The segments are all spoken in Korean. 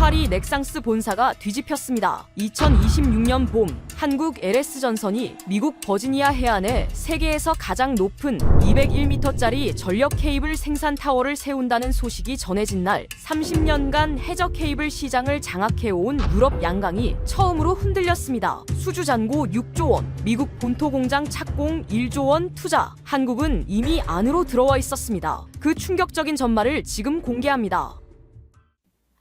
파리 넥상스 본사가 뒤집혔습니다. 2026년 봄 한국 LS전선이 미국 버지니아 해안에 세계에서 가장 높은 201m짜리 전력 케이블 생산 타워를 세운다는 소식이 전해진 날 30년간 해저 케이블 시장을 장악해온 유럽 양강이 처음으로 흔들렸습니다. 수주 잔고 6조 원, 미국 본토 공장 착공 1조 원 투자. 한국은 이미 안으로 들어와 있었습니다. 그 충격적인 전말을 지금 공개합니다.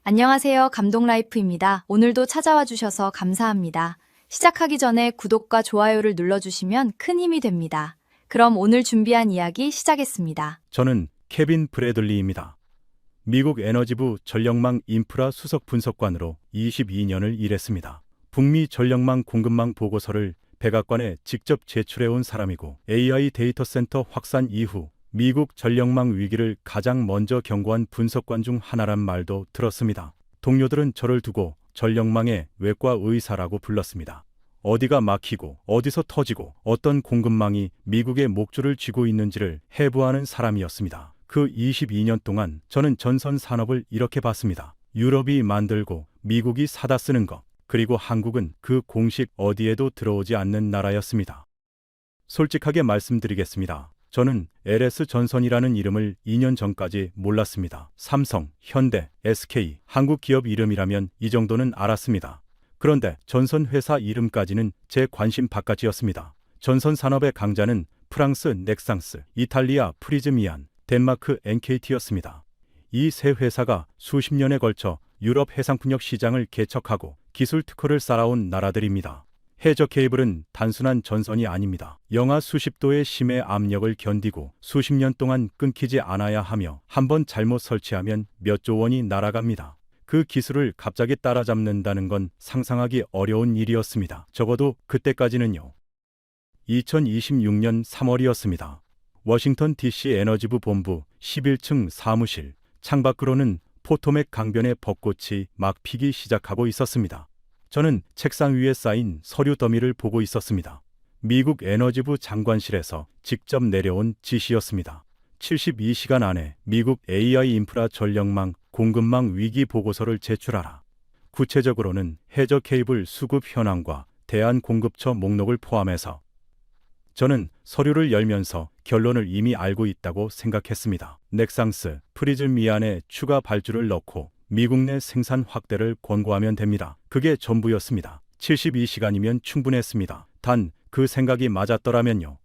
안녕하세요. 감동라이프입니다. 오늘도 찾아와 주셔서 감사합니다. 시작하기 전에 구독과 좋아요를 눌러주시면 큰 힘이 됩니다. 그럼 오늘 준비한 이야기 시작했습니다. 저는 케빈 브래들리입니다. 미국 에너지부 전력망 인프라 수석 분석관으로 22년을 일했습니다. 북미 전력망 공급망 보고서를 백악관에 직접 제출해온 사람이고 AI 데이터 센터 확산 이후 미국 전력망 위기를 가장 먼저 경고한 분석관 중 하나란 말도 들었습니다. 동료들은 저를 두고 전력망의 외과 의사라고 불렀습니다. 어디가 막히고 어디서 터지고 어떤 공급망이 미국의 목줄을 쥐고 있는지를 해부하는 사람이었습니다. 그 22년 동안 저는 전선 산업을 이렇게 봤습니다. 유럽이 만들고 미국이 사다 쓰는 것, 그리고 한국은 그 공식 어디에도 들어오지 않는 나라였습니다. 솔직하게 말씀드리겠습니다. 저는 LS전선이라는 이름을 2년 전까지 몰랐습니다. 삼성, 현대, SK, 한국 기업 이름이라면 이 정도는 알았습니다. 그런데 전선 회사 이름까지는 제 관심 바깥이었습니다. 전선 산업의 강자는 프랑스 넥상스, 이탈리아 프리즈미안, 덴마크 NKT였습니다. 이 세 회사가 수십 년에 걸쳐 유럽 해상풍력 시장을 개척하고 기술 특허를 쌓아온 나라들입니다. 해저 케이블은 단순한 전선이 아닙니다. 영하 수십 도의 심해 압력을 견디고 수십 년 동안 끊기지 않아야 하며 한번 잘못 설치하면 몇 조 원이 날아갑니다. 그 기술을 갑자기 따라잡는다는 건 상상하기 어려운 일이었습니다. 적어도 그때까지는요. 2026년 3월이었습니다. 워싱턴 DC 에너지부 본부 11층 사무실, 창밖으로는 포토맥 강변의 벚꽃이 막 피기 시작하고 있었습니다. 저는 책상 위에 쌓인 서류 더미를 보고 있었습니다. 미국 에너지부 장관실에서 직접 내려온 지시였습니다. 72시간 안에 미국 AI 인프라 전력망 공급망 위기 보고서를 제출하라. 구체적으로는 해저 케이블 수급 현황과 대안 공급처 목록을 포함해서 저는 서류를 열면서 결론을 이미 알고 있다고 생각했습니다. 넥상스, 프리즈미안에 추가 발주를 넣고 미국 내 생산 확대를 권고하면 됩니다. 그게 전부였습니다. 72시간이면 충분했습니다. 단 그 생각이 맞았더라면요.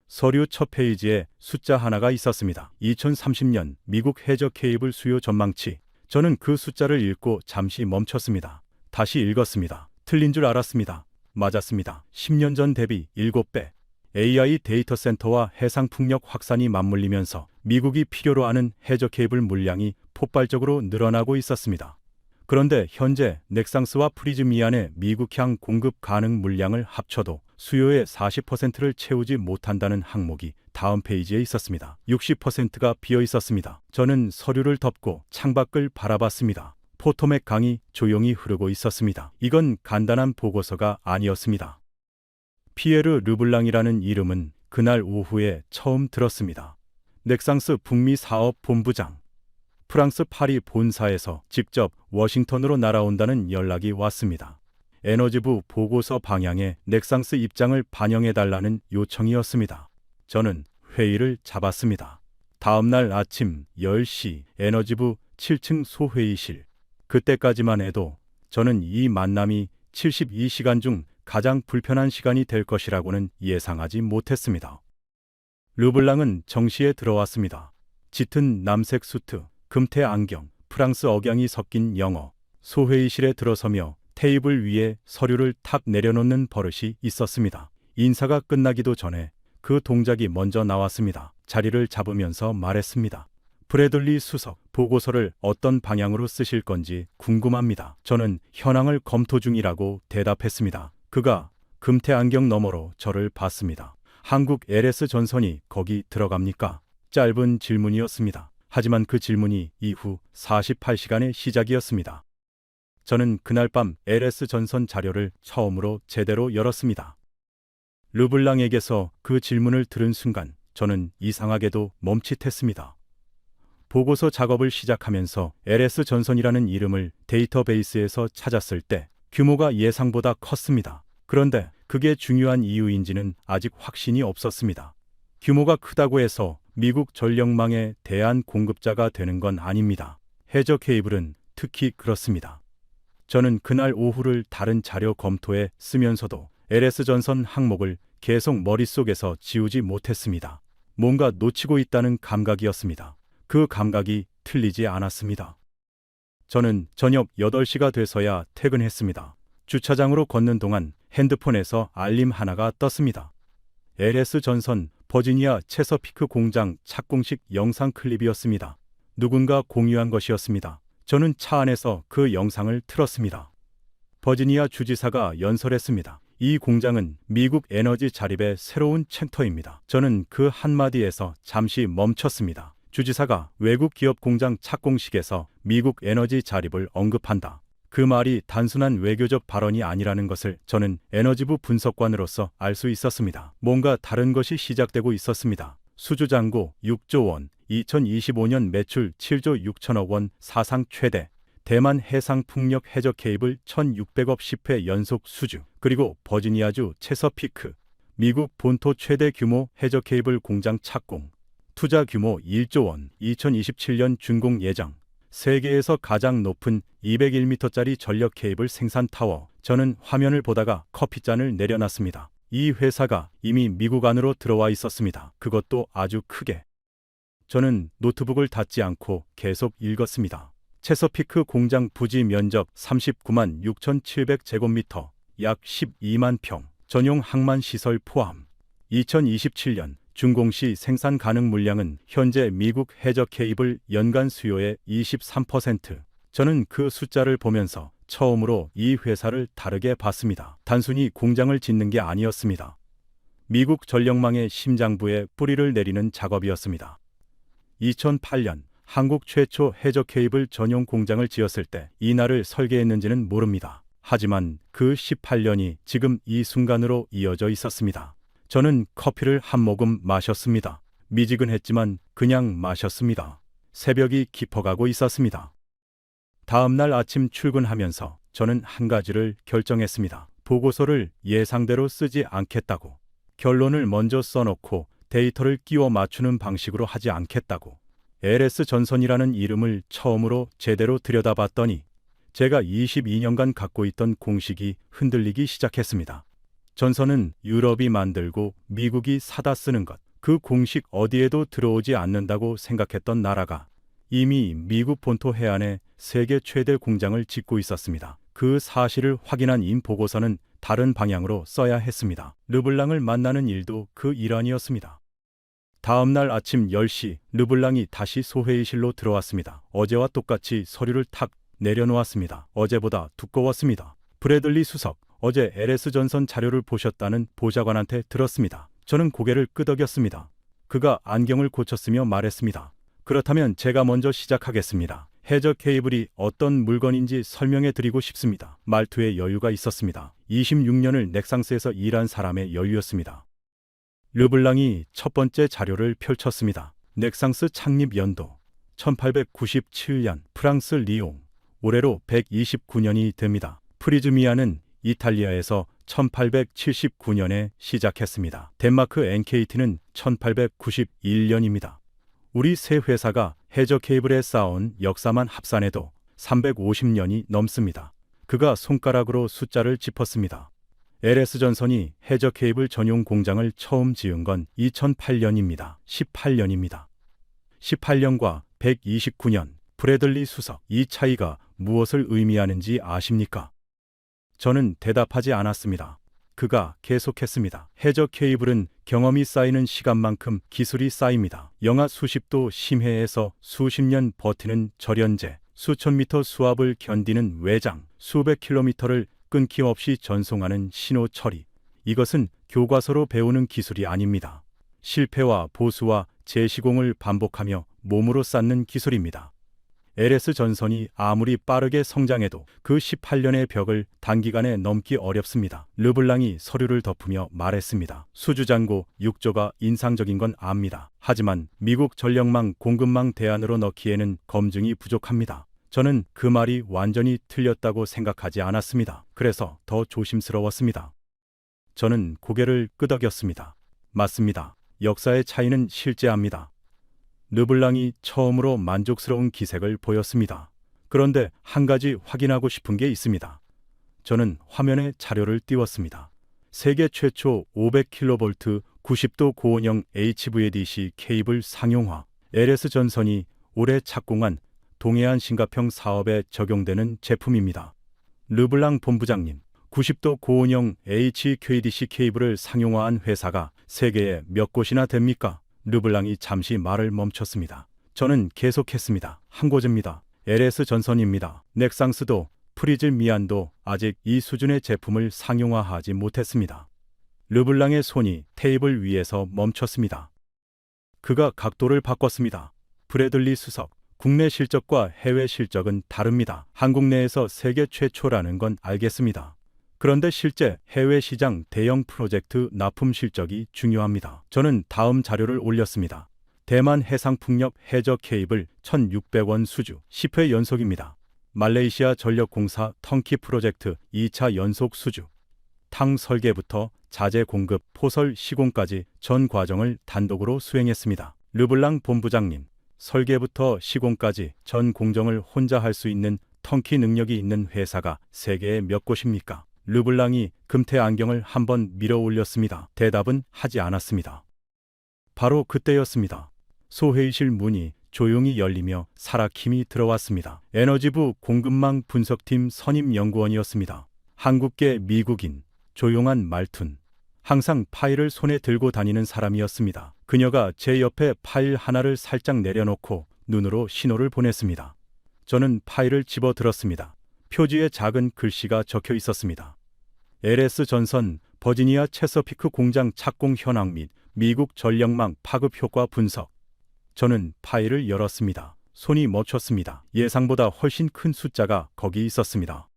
서류 첫 페이지에 숫자 하나가 있었습니다. 2030년 미국 해저 케이블 수요 전망치. 저는 그 숫자를 읽고 잠시 멈췄습니다. 다시 읽었습니다. 틀린 줄 알았습니다. 맞았습니다. 10년 전 대비 7배. AI 데이터 센터와 해상 풍력 확산이 맞물리면서 미국이 필요로 하는 해저 케이블 물량이 폭발적으로 늘어나고 있었습니다. 그런데 현재 넥상스와 프리즈미안의 미국향 공급 가능 물량을 합쳐도 수요의 40%를 채우지 못한다는 항목이 다음 페이지에 있었습니다. 60%가 비어 있었습니다. 저는 서류를 덮고 창밖을 바라봤습니다. 포토맥 강이 조용히 흐르고 있었습니다. 이건 간단한 보고서가 아니었습니다. 피에르 르블랑이라는 이름은 그날 오후에 처음 들었습니다. 넥상스 북미 사업 본부장. 프랑스 파리 본사에서 직접 워싱턴으로 날아온다는 연락이 왔습니다. 에너지부 보고서 방향에 넥상스 입장을 반영해달라는 요청이었습니다. 저는 회의를 잡았습니다. 다음날 아침 10시 에너지부 7층 소회의실. 그때까지만 해도 저는 이 만남이 72시간 중 가장 불편한 시간이 될 것이라고는 예상하지 못했습니다. 르블랑은 정시에 들어왔습니다. 짙은 남색 수트, 금태 안경, 프랑스 억양이 섞인 영어. 소회의실에 들어서며 테이블 위에 서류를 탁 내려놓는 버릇이 있었습니다. 인사가 끝나기도 전에 그 동작이 먼저 나왔습니다. 자리를 잡으면서 말했습니다. 브래들리 수석, 보고서를 어떤 방향으로 쓰실 건지 궁금합니다. 저는 현황을 검토 중이라고 대답했습니다. 그가 금태 안경 너머로 저를 봤습니다. 한국 LS전선이 거기 들어갑니까? 짧은 질문이었습니다. 하지만 그 질문이 이후 48시간의 시작이었습니다. 저는 그날 밤 LS전선 자료를 처음으로 제대로 열었습니다. 르블랑에게서 그 질문을 들은 순간 저는 이상하게도 멈칫했습니다. 보고서 작업을 시작하면서 LS 전선이라는 이름을 데이터베이스에서 찾았을 때 규모가 예상보다 컸습니다. 그런데 그게 중요한 이유인지는 아직 확신이 없었습니다. 규모가 크다고 해서 미국 전력망의 대안 공급자가 되는 건 아닙니다. 해저 케이블은 특히 그렇습니다. 저는 그날 오후를 다른 자료 검토에 쓰면서도 LS 전선 항목을 계속 머릿속에서 지우지 못했습니다. 뭔가 놓치고 있다는 감각이었습니다. 그 감각이 틀리지 않았습니다. 저는 저녁 8시가 돼서야 퇴근했습니다. 주차장으로 걷는 동안 핸드폰에서 알림 하나가 떴습니다. LS 전선 버지니아 체서피크 공장 착공식 영상 클립이었습니다. 누군가 공유한 것이었습니다. 저는 차 안에서 그 영상을 틀었습니다. 버지니아 주지사가 연설했습니다. 이 공장은 미국 에너지 자립의 새로운 챕터입니다. 저는 그 한마디에서 잠시 멈췄습니다. 주지사가 외국 기업 공장 착공식에서 미국 에너지 자립을 언급한다. 그 말이 단순한 외교적 발언이 아니라는 것을 저는 에너지부 분석관으로서 알 수 있었습니다. 뭔가 다른 것이 시작되고 있었습니다. 수주잔고 6조 원, 2025년 매출 7조 6천억 원 사상 최대, 대만 해상 풍력 해저 케이블 1600억 10회 연속 수주, 그리고 버지니아주 체서피크, 미국 본토 최대 규모 해저 케이블 공장 착공, 투자 규모 1조 원, 2027년 준공 예정, 세계에서 가장 높은 201m짜리 전력 케이블 생산 타워. 저는 화면을 보다가 커피잔을 내려놨습니다. 이 회사가 이미 미국 안으로 들어와 있었습니다. 그것도 아주 크게. 저는 노트북을 닫지 않고 계속 읽었습니다. 체서피크 공장 부지 면적 39만 6,700제곱미터, 약 12만 평, 전용 항만 시설 포함. 2027년 준공 시 생산 가능 물량은 현재 미국 해저 케이블 연간 수요의 23%. 저는 그 숫자를 보면서 처음으로 이 회사를 다르게 봤습니다. 단순히 공장을 짓는 게 아니었습니다. 미국 전력망의 심장부에 뿌리를 내리는 작업이었습니다. 2008년 한국 최초 해저 케이블 전용 공장을 지었을 때 이날을 설계했는지는 모릅니다. 하지만 그 18년이 지금 이 순간으로 이어져 있었습니다. 저는 커피를 한 모금 마셨습니다. 미지근했지만 그냥 마셨습니다. 새벽이 깊어가고 있었습니다. 다음 날 아침 출근하면서 저는 한 가지를 결정했습니다. 보고서를 예상대로 쓰지 않겠다고. 결론을 먼저 써놓고 데이터를 끼워 맞추는 방식으로 하지 않겠다고. LS 전선이라는 이름을 처음으로 제대로 들여다봤더니 제가 22년간 갖고 있던 공식이 흔들리기 시작했습니다. 전선은 유럽이 만들고 미국이 사다 쓰는 것. 그 공식 어디에도 들어오지 않는다고 생각했던 나라가 이미 미국 본토 해안에 세계 최대 공장을 짓고 있었습니다. 그 사실을 확인한 임 보고서는 다른 방향으로 써야 했습니다. 르블랑을 만나는 일도 그 일환이었습니다. 다음 날 아침 10시 르블랑이 다시 소회의실로 들어왔습니다. 어제와 똑같이 서류를 탁 내려놓았습니다. 어제보다 두꺼웠습니다. 브래들리 수석, 어제 LS 전선 자료를 보셨다는 보좌관한테 들었습니다. 저는 고개를 끄덕였습니다. 그가 안경을 고쳤으며 말했습니다. 그렇다면 제가 먼저 시작하겠습니다. 해저 케이블이 어떤 물건인지 설명해 드리고 싶습니다. 말투에 여유가 있었습니다. 26년을 넥상스에서 일한 사람의 여유였습니다. 르블랑이 첫 번째 자료를 펼쳤습니다. 넥상스 창립 연도 1897년 프랑스 리옹, 올해로 129년이 됩니다. 프리즈미아는 이탈리아에서 1879년에 시작했습니다. 덴마크 NKT는 1891년입니다. 우리 세 회사가 해저 케이블에 쌓아온 역사만 합산해도 350년이 넘습니다. 그가 손가락으로 숫자를 짚었습니다. LS 전선이 해저 케이블 전용 공장을 처음 지은 건 2008년입니다. 18년입니다. 18년과 129년, 브래들리 수석, 이 차이가 무엇을 의미하는지 아십니까? 저는 대답하지 않았습니다. 그가 계속했습니다. 해저 케이블은 경험이 쌓이는 시간만큼 기술이 쌓입니다. 영하 수십도 심해에서 수십 년 버티는 절연제, 수천 미터 수압을 견디는 외장, 수백 킬로미터를 끊김없이 전송하는 신호 처리. 이것은 교과서로 배우는 기술이 아닙니다. 실패와 보수와 재시공을 반복하며 몸으로 쌓는 기술입니다. LS 전선이 아무리 빠르게 성장해도 그 18년의 벽을 단기간에 넘기 어렵습니다. 르블랑이 서류를 덮으며 말했습니다. 수주잔고 6조가 인상적인 건 압니다. 하지만 미국 전력망 공급망 대안으로 넣기에는 검증이 부족합니다. 저는 그 말이 완전히 틀렸다고 생각하지 않았습니다. 그래서 더 조심스러웠습니다. 저는 고개를 끄덕였습니다. 맞습니다. 역사의 차이는 실제합니다. 르블랑이 처음으로 만족스러운 기색을 보였습니다. 그런데 한 가지 확인하고 싶은 게 있습니다. 저는 화면에 자료를 띄웠습니다. 세계 최초 500kV 90도 고온형 HVADC 케이블 상용화 LS 전선이 올해 착공한 동해안 신가평 사업에 적용되는 제품입니다. 르블랑 본부장님, 90도 고온형 HVADC 케이블을 상용화한 회사가 세계에 몇 곳이나 됩니까? 르블랑이 잠시 말을 멈췄습니다. 저는 계속했습니다. 한 곳입니다. LS 전선입니다. 넥상스도 프리즐 미안도 아직 이 수준의 제품을 상용화하지 못했습니다. 르블랑의 손이 테이블 위에서 멈췄습니다. 그가 각도를 바꿨습니다. 브래들리 수석, 국내 실적과 해외 실적은 다릅니다. 한국 내에서 세계 최초라는 건 알겠습니다. 그런데 실제 해외 시장 대형 프로젝트 납품 실적이 중요합니다. 저는 다음 자료를 올렸습니다. 대만 해상풍력 해저 케이블 1,600원 수주 10회 연속입니다. 말레이시아 전력공사 턴키 프로젝트 2차 연속 수주. 탕 설계부터 자재 공급, 포설 시공까지 전 과정을 단독으로 수행했습니다. 르블랑 본부장님, 설계부터 시공까지 전 공정을 혼자 할 수 있는 턴키 능력이 있는 회사가 세계에 몇 곳입니까? 르블랑이 금태 안경을 한번 밀어 올렸습니다. 대답은 하지 않았습니다. 바로 그때였습니다. 소회의실 문이 조용히 열리며 사라킴이 들어왔습니다. 에너지부 공급망 분석팀 선임 연구원이었습니다. 한국계 미국인, 조용한 말툰, 항상 파일을 손에 들고 다니는 사람이었습니다. 그녀가 제 옆에 파일 하나를 살짝 내려놓고 눈으로 신호를 보냈습니다. 저는 파일을 집어들었습니다. 표지에 작은 글씨가 적혀 있었습니다. LS 전선 버지니아 체서피크 공장 착공 현황 및 미국 전력망 파급 효과 분석. 저는 파일을 열었습니다. 손이 멈췄습니다. 예상보다 훨씬 큰 숫자가 거기 있었습니다.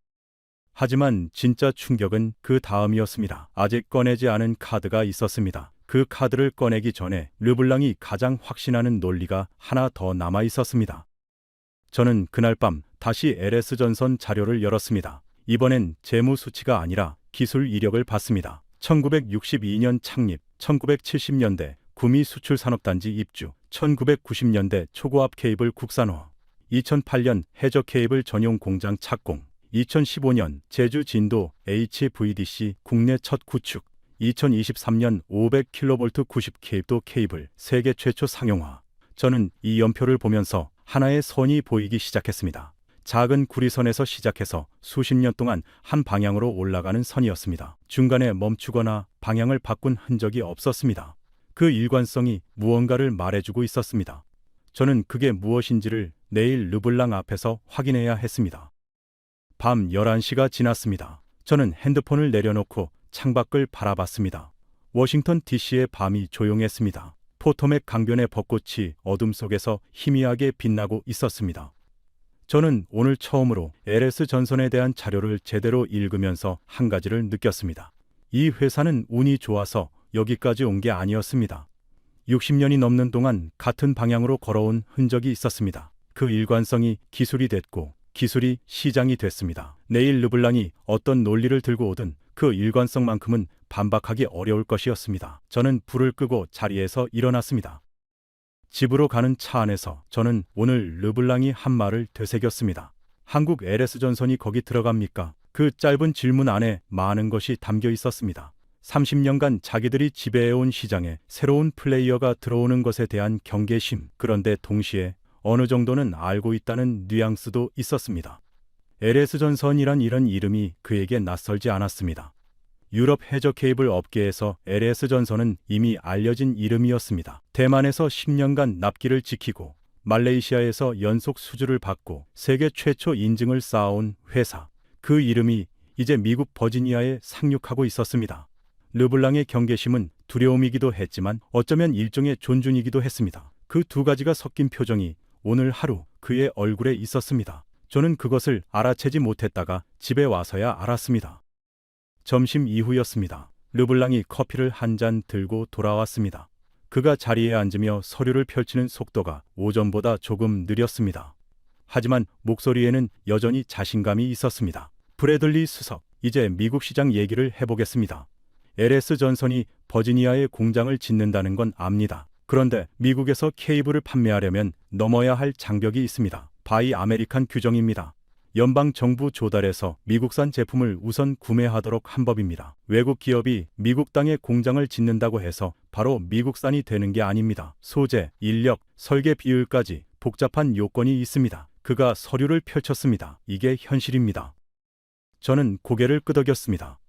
하지만 진짜 충격은 그 다음이었습니다. 아직 꺼내지 않은 카드가 있었습니다. 그 카드를 꺼내기 전에 르블랑이 가장 확신하는 논리가 하나 더 남아 있었습니다. 저는 그날 밤 다시 LS 전선 자료를 열었습니다. 이번엔 재무 수치가 아니라 기술 이력을 봤습니다. 1962년 창립, 1970년대 구미 수출 산업단지 입주, 1990년대 초고압 케이블 국산화, 2008년 해저 케이블 전용 공장 착공, 2015년 제주 진도 HVDC 국내 첫 구축, 2023년 500kV 90kV 케이블 세계 최초 상용화. 저는 이 연표를 보면서 하나의 선이 보이기 시작했습니다. 작은 구리선에서 시작해서 수십 년 동안 한 방향으로 올라가는 선이었습니다. 중간에 멈추거나 방향을 바꾼 흔적이 없었습니다. 그 일관성이 무언가를 말해주고 있었습니다. 저는 그게 무엇인지를 내일 르블랑 앞에서 확인해야 했습니다. 밤 11시가 지났습니다. 저는 핸드폰을 내려놓고 창밖을 바라봤습니다. 워싱턴 DC의 밤이 조용했습니다. 포토맥 강변의 벚꽃이 어둠 속에서 희미하게 빛나고 있었습니다. 저는 오늘 처음으로 LS 전선에 대한 자료를 제대로 읽으면서 한 가지를 느꼈습니다. 이 회사는 운이 좋아서 여기까지 온 게 아니었습니다. 60년이 넘는 동안 같은 방향으로 걸어온 흔적이 있었습니다. 그 일관성이 기술이 됐고 기술이 시장이 됐습니다. 내일 르블랑이 어떤 논리를 들고 오든 그 일관성만큼은 반박하기 어려울 것이었습니다. 저는 불을 끄고 자리에서 일어났습니다. 집으로 가는 차 안에서 저는 오늘 르블랑이 한 말을 되새겼습니다. 한국 LS 전선이 거기 들어갑니까? 그 짧은 질문 안에 많은 것이 담겨 있었습니다. 30년간 자기들이 지배해온 시장에 새로운 플레이어가 들어오는 것에 대한 경계심, 그런데 동시에 어느 정도는 알고 있다는 뉘앙스도 있었습니다. LS 전선이란 이런 이름이 그에게 낯설지 않았습니다. 유럽 해저 케이블 업계에서 LS 전선은 이미 알려진 이름이었습니다. 대만에서 10년간 납기를 지키고 말레이시아에서 연속 수주를 받고 세계 최초 인증을 쌓아온 회사. 그 이름이 이제 미국 버지니아에 상륙하고 있었습니다. 르블랑의 경계심은 두려움이기도 했지만 어쩌면 일종의 존중이기도 했습니다. 그 두 가지가 섞인 표정이 오늘 하루 그의 얼굴에 있었습니다. 저는 그것을 알아채지 못했다가 집에 와서야 알았습니다. 점심 이후였습니다. 르블랑이 커피를 한 잔 들고 돌아왔습니다. 그가 자리에 앉으며 서류를 펼치는 속도가 오전보다 조금 느렸습니다. 하지만 목소리에는 여전히 자신감이 있었습니다. 브래들리 수석, 이제 미국 시장 얘기를 해보겠습니다. LS 전선이 버지니아에 공장을 짓는다는 건 압니다. 그런데 미국에서 케이블을 판매하려면 넘어야 할 장벽이 있습니다. 바이 아메리칸 규정입니다. 연방정부 조달해서 미국산 제품을 우선 구매하도록 한 법입니다. 외국 기업이 미국 땅에 공장을 짓는다고 해서 바로 미국산이 되는 게 아닙니다. 소재, 인력, 설계 비율까지 복잡한 요건이 있습니다. 그가 서류를 펼쳤습니다. 이게 현실입니다. 저는 고개를 끄덕였습니다.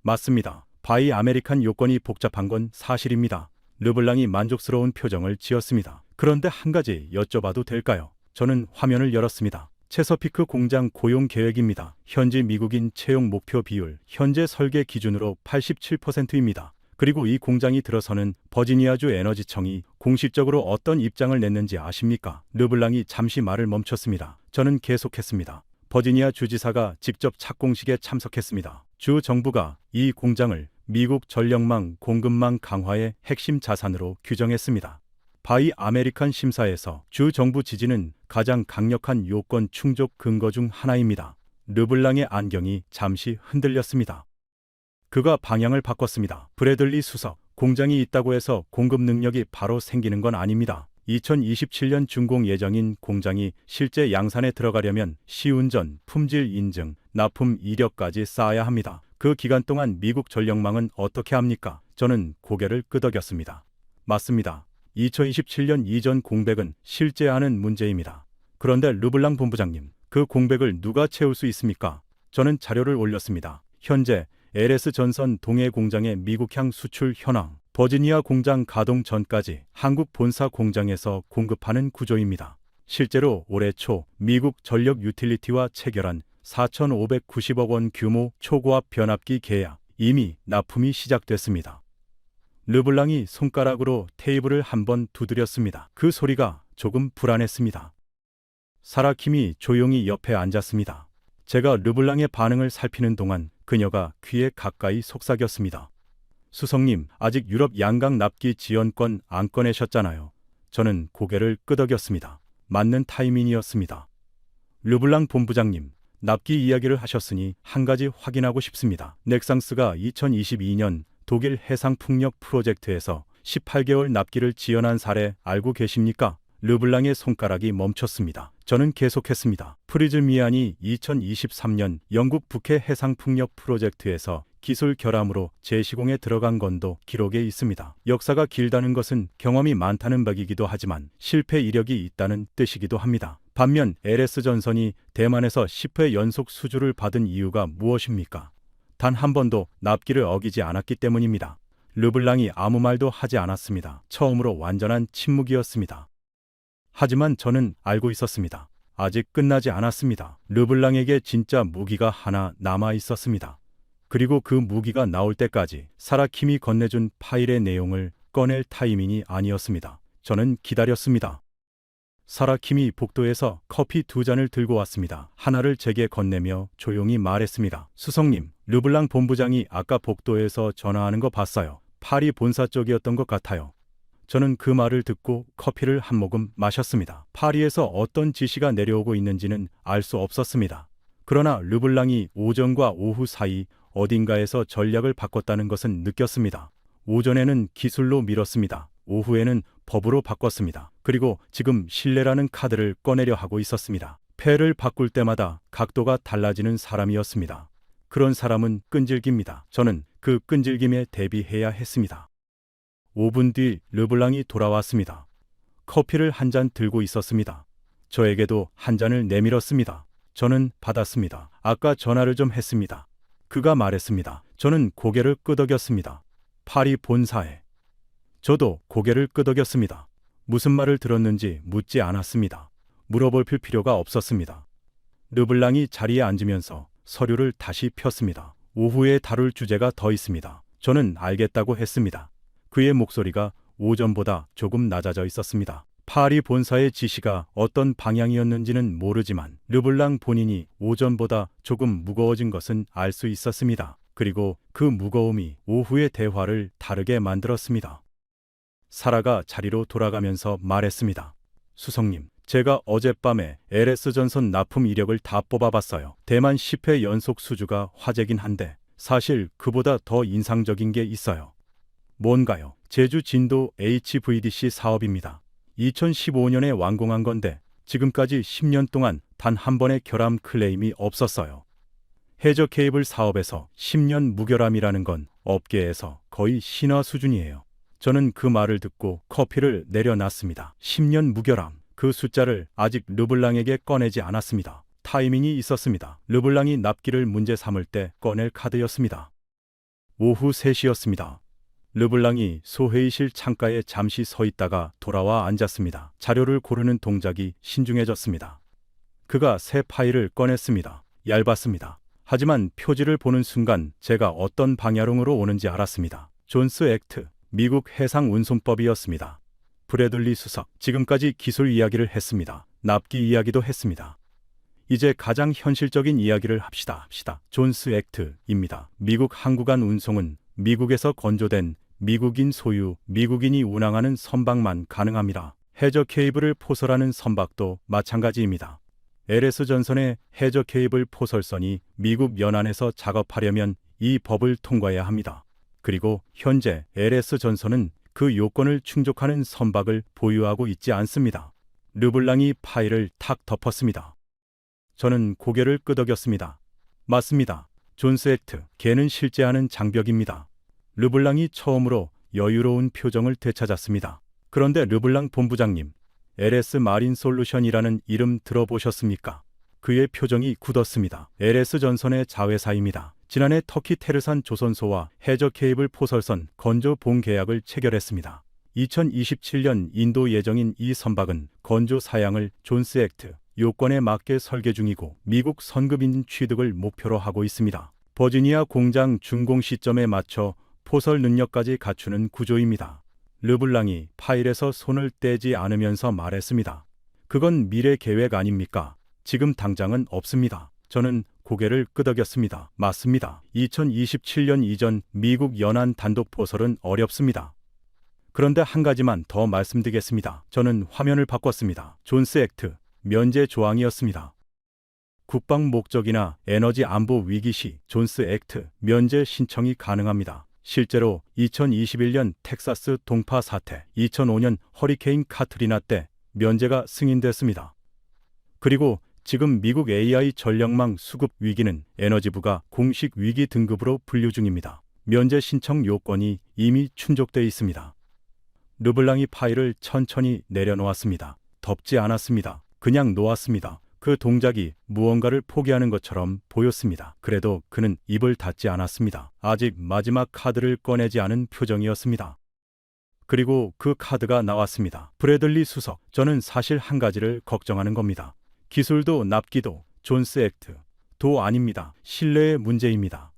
맞습니다. 바이 아메리칸 요건이 복잡한 건 사실입니다. 르블랑이 만족스러운 표정을 지었습니다. 그런데 한 가지 여쭤봐도 될까요? 저는 화면을 열었습니다. 체서피크 공장 고용 계획입니다. 현지 미국인 채용 목표 비율, 현재 설계 기준으로 87%입니다. 그리고 이 공장이 들어서는 버지니아주 에너지청이 공식적으로 어떤 입장을 냈는지 아십니까? 르블랑이 잠시 말을 멈췄습니다. 저는 계속했습니다. 버지니아 주지사가 직접 착공식에 참석했습니다. 주 정부가 이 공장을 미국 전력망 공급망 강화의 핵심 자산으로 규정했습니다. 바이 아메리칸 심사에서 주 정부 지지는 가장 강력한 요건 충족 근거 중 하나입니다. 르블랑의 안경이 잠시 흔들렸습니다. 그가 방향을 바꿨습니다. 브래들리 수석, 공장이 있다고 해서 공급 능력이 바로 생기는 건 아닙니다. 2027년 준공 예정인 공장이 실제 양산에 들어가려면 시운전, 품질 인증, 납품 이력까지 쌓아야 합니다. 그 기간 동안 미국 전력망은 어떻게 합니까? 저는 고개를 끄덕였습니다. 맞습니다. 2027년 이전 공백은 실제 하는 문제입니다. 그런데 르블랑 본부장님, 그 공백을 누가 채울 수 있습니까? 저는 자료를 올렸습니다. 현재 LS 전선 동해 공장의 미국향 수출 현황, 버지니아 공장 가동 전까지 한국 본사 공장에서 공급하는 구조입니다. 실제로 올해 초 미국 전력 유틸리티와 체결한 4,590억 원 규모 초고압 변압기 계약, 이미 납품이 시작됐습니다. 르블랑이 손가락으로 테이블을 한번 두드렸습니다. 그 소리가 조금 불안했습니다. 사라킴이 조용히 옆에 앉았습니다. 제가 르블랑의 반응을 살피는 동안 그녀가 귀에 가까이 속삭였습니다. 수석님, 아직 유럽 양강 납기 지원권 안 꺼내셨잖아요. 저는 고개를 끄덕였습니다. 맞는 타이밍이었습니다. 르블랑 본부장님, 납기 이야기를 하셨으니 한 가지 확인하고 싶습니다. 넥상스가 2022년 독일 해상풍력 프로젝트에서 18개월 납기를 지연한 사례 알고 계십니까? 르블랑의 손가락이 멈췄습니다. 저는 계속했습니다. 프리즐미안이 2023년 영국 북해 해상풍력 프로젝트에서 기술 결함으로 재시공에 들어간 건도 기록에 있습니다. 역사가 길다는 것은 경험이 많다는 바이기도 하지만 실패 이력이 있다는 뜻이기도 합니다. 반면 LS 전선이 대만에서 10회 연속 수주를 받은 이유가 무엇입니까? 단 한 번도 납기를 어기지 않았기 때문입니다. 르블랑이 아무 말도 하지 않았습니다. 처음으로 완전한 침묵이었습니다. 하지만 저는 알고 있었습니다. 아직 끝나지 않았습니다. 르블랑에게 진짜 무기가 하나 남아 있었습니다. 그리고 그 무기가 나올 때까지 사라킴이 건네준 파일의 내용을 꺼낼 타이밍이 아니었습니다. 저는 기다렸습니다. 사라킴이 복도에서 커피 2잔을 들고 왔습니다. 하나를 제게 건네며 조용히 말했습니다. 수석님, 르블랑 본부장이 아까 복도에서 전화하는 거 봤어요. 파리 본사 쪽이었던 것 같아요. 저는 그 말을 듣고 커피를 한 모금 마셨습니다. 파리에서 어떤 지시가 내려오고 있는지는 알 수 없었습니다. 그러나 르블랑이 오전과 오후 사이 어딘가에서 전략을 바꿨다는 것은 느꼈습니다. 오전에는 기술로 밀었습니다. 오후에는 법으로 바꿨습니다. 그리고 지금 신뢰라는 카드를 꺼내려 하고 있었습니다. 패를 바꿀 때마다 각도가 달라지는 사람이었습니다. 그런 사람은 끈질깁니다. 저는 그 끈질김에 대비해야 했습니다. 5분 뒤 르블랑이 돌아왔습니다. 커피를 한 잔 들고 있었습니다. 저에게도 한 잔을 내밀었습니다. 저는 받았습니다. 아까 전화를 좀 했습니다. 그가 말했습니다. 저는 고개를 끄덕였습니다. 파리 본사에. 저도 고개를 끄덕였습니다. 무슨 말을 들었는지 묻지 않았습니다. 물어볼 필요가 없었습니다. 르블랑이 자리에 앉으면서 서류를 다시 폈습니다. 오후에 다룰 주제가 더 있습니다. 저는 알겠다고 했습니다. 그의 목소리가 오전보다 조금 낮아져 있었습니다. 파리 본사의 지시가 어떤 방향이었는지는 모르지만 르블랑 본인이 오전보다 조금 무거워진 것은 알 수 있었습니다. 그리고 그 무거움이 오후의 대화를 다르게 만들었습니다. 사라가 자리로 돌아가면서 말했습니다. 수석님, 제가 어젯밤에 LS 전선 납품 이력을 다 뽑아봤어요. 대만 10회 연속 수주가 화제긴 한데 사실 그보다 더 인상적인 게 있어요. 뭔가요? 제주 진도 HVDC 사업입니다. 2015년에 완공한 건데 지금까지 10년 동안 단 한 번의 결함 클레임이 없었어요. 해저 케이블 사업에서 10년 무결함이라는 건 업계에서 거의 신화 수준이에요. 저는 그 말을 듣고 커피를 내려놨습니다. 10년 무결함. 그 숫자를 아직 르블랑에게 꺼내지 않았습니다. 타이밍이 있었습니다. 르블랑이 납기를 문제 삼을 때 꺼낼 카드였습니다. 오후 3시였습니다. 르블랑이 소회의실 창가에 잠시 서 있다가 돌아와 앉았습니다. 자료를 고르는 동작이 신중해졌습니다. 그가 새 파일을 꺼냈습니다. 얇았습니다. 하지만 표지를 보는 순간 제가 어떤 방향으로 오는지 알았습니다. 존스 액트, 미국 해상운송법이었습니다. 브래들리 수석, 지금까지 기술 이야기를 했습니다. 납기 이야기도 했습니다. 이제 가장 현실적인 이야기를 합시다. 존스 액트입니다. 미국 항구간 운송은 미국에서 건조된 미국인 소유, 미국인이 운항하는 선박만 가능합니다. 해저 케이블을 포설하는 선박도 마찬가지입니다. LS 전선의 해저 케이블 포설선이 미국 연안에서 작업하려면 이 법을 통과해야 합니다. 그리고 현재 LS 전선은 그 요건을 충족하는 선박을 보유하고 있지 않습니다. 르블랑이 파일을 탁 덮었습니다. 저는 고개를 끄덕였습니다. 맞습니다. 존스 액트, 걔는 실제 하는 장벽입니다. 르블랑이 처음으로 여유로운 표정을 되찾았습니다. 그런데 르블랑 본부장님, LS 마린 솔루션이라는 이름 들어보셨습니까? 그의 표정이 굳었습니다. LS 전선의 자회사입니다. 지난해 터키 테르산 조선소와 해저 케이블 포설선 건조 본 계약을 체결했습니다. 2027년 인도 예정인 이 선박은 건조 사양을 존스 액트 요건에 맞게 설계 중이고 미국 선급인 취득을 목표로 하고 있습니다. 버지니아 공장 준공 시점에 맞춰 포설 능력까지 갖추는 구조입니다. 르블랑이 파일에서 손을 떼지 않으면서 말했습니다. 그건 미래 계획 아닙니까? 지금 당장은 없습니다. 저는 고개를 끄덕였습니다. 맞습니다. 2027년 이전 미국 연안 단독 포설은 어렵습니다. 그런데 한 가지만 더 말씀드리겠습니다. 저는 화면을 바꿨습니다. 존스 액트, 면제 조항이었습니다. 국방 목적이나 에너지 안보 위기 시 존스 액트, 면제 신청이 가능합니다. 실제로 2021년 텍사스 동파 사태, 2005년 허리케인 카트리나 때 면제가 승인됐습니다. 그리고 지금 미국 AI 전력망 수급 위기는 에너지부가 공식 위기 등급으로 분류 중입니다. 면제 신청 요건이 이미 충족돼 있습니다. 르블랑이 파일을 천천히 내려놓았습니다. 덮지 않았습니다. 그냥 놓았습니다. 그 동작이 무언가를 포기하는 것처럼 보였습니다. 그래도 그는 입을 닫지 않았습니다. 아직 마지막 카드를 꺼내지 않은 표정이었습니다. 그리고 그 카드가 나왔습니다. 브래들리 수석, 저는 사실 한 가지를 걱정하는 겁니다. 기술도 납기도 존스 액트도 아닙니다. 신뢰의 문제입니다.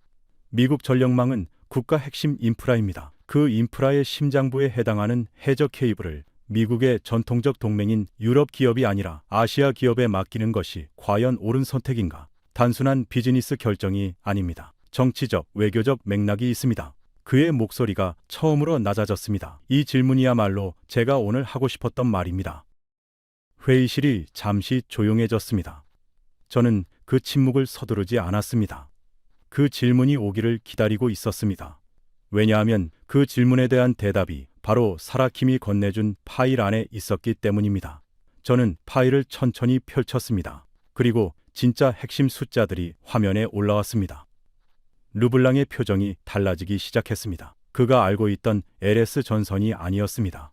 미국 전력망은 국가 핵심 인프라입니다. 그 인프라의 심장부에 해당하는 해저 케이블을 미국의 전통적 동맹인 유럽 기업이 아니라 아시아 기업에 맡기는 것이 과연 옳은 선택인가? 단순한 비즈니스 결정이 아닙니다. 정치적, 외교적 맥락이 있습니다. 그의 목소리가 처음으로 낮아졌습니다. 이 질문이야말로 제가 오늘 하고 싶었던 말입니다. 회의실이 잠시 조용해졌습니다. 저는 그 침묵을 서두르지 않았습니다. 그 질문이 오기를 기다리고 있었습니다. 왜냐하면 그 질문에 대한 대답이 바로 사라 킴이 건네준 파일 안에 있었기 때문입니다. 저는 파일을 천천히 펼쳤습니다. 그리고 진짜 핵심 숫자들이 화면에 올라왔습니다. 르블랑의 표정이 달라지기 시작했습니다. 그가 알고 있던 LS 전선이 아니었습니다.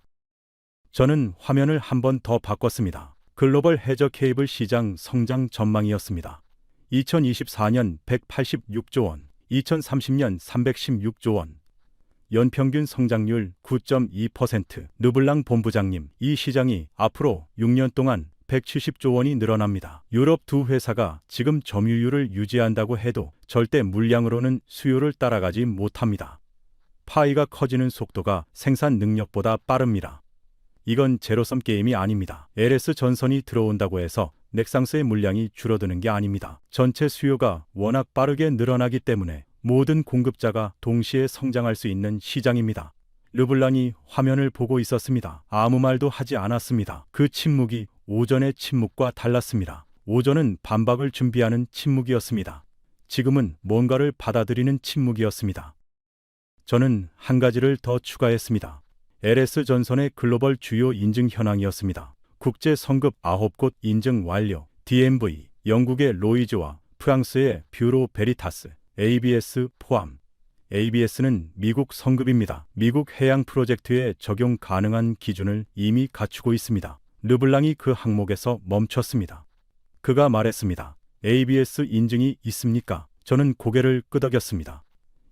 저는 화면을 한 번 더 바꿨습니다. 글로벌 해저 케이블 시장 성장 전망이었습니다. 2024년 186조 원, 2030년 316조 원, 연평균 성장률 9.2%. 르블랑 본부장님, 이 시장이 앞으로 6년 동안 170조 원이 늘어납니다. 유럽 두 회사가 지금 점유율을 유지한다고 해도 절대 물량으로는 수요를 따라가지 못합니다. 파이가 커지는 속도가 생산 능력보다 빠릅니다. 이건 제로섬 게임이 아닙니다. LS 전선이 들어온다고 해서 넥상스의 물량이 줄어드는 게 아닙니다. 전체 수요가 워낙 빠르게 늘어나기 때문에 모든 공급자가 동시에 성장할 수 있는 시장입니다. 르블랑이 화면을 보고 있었습니다. 아무 말도 하지 않았습니다. 그 침묵이 오전의 침묵과 달랐습니다. 오전은 반박을 준비하는 침묵이었습니다. 지금은 뭔가를 받아들이는 침묵이었습니다. 저는 한 가지를 더 추가했습니다. LS 전선의 글로벌 주요 인증 현황이었습니다. 국제 성급 9곳 인증 완료. DMV, 영국의 로이즈와 프랑스의 뷰로 베리타스, ABS 포함. ABS는 미국 성급입니다. 미국 해양 프로젝트에 적용 가능한 기준을 이미 갖추고 있습니다. 르블랑이 그 항목에서 멈췄습니다. 그가 말했습니다. ABS 인증이 있습니까? 저는 고개를 끄덕였습니다.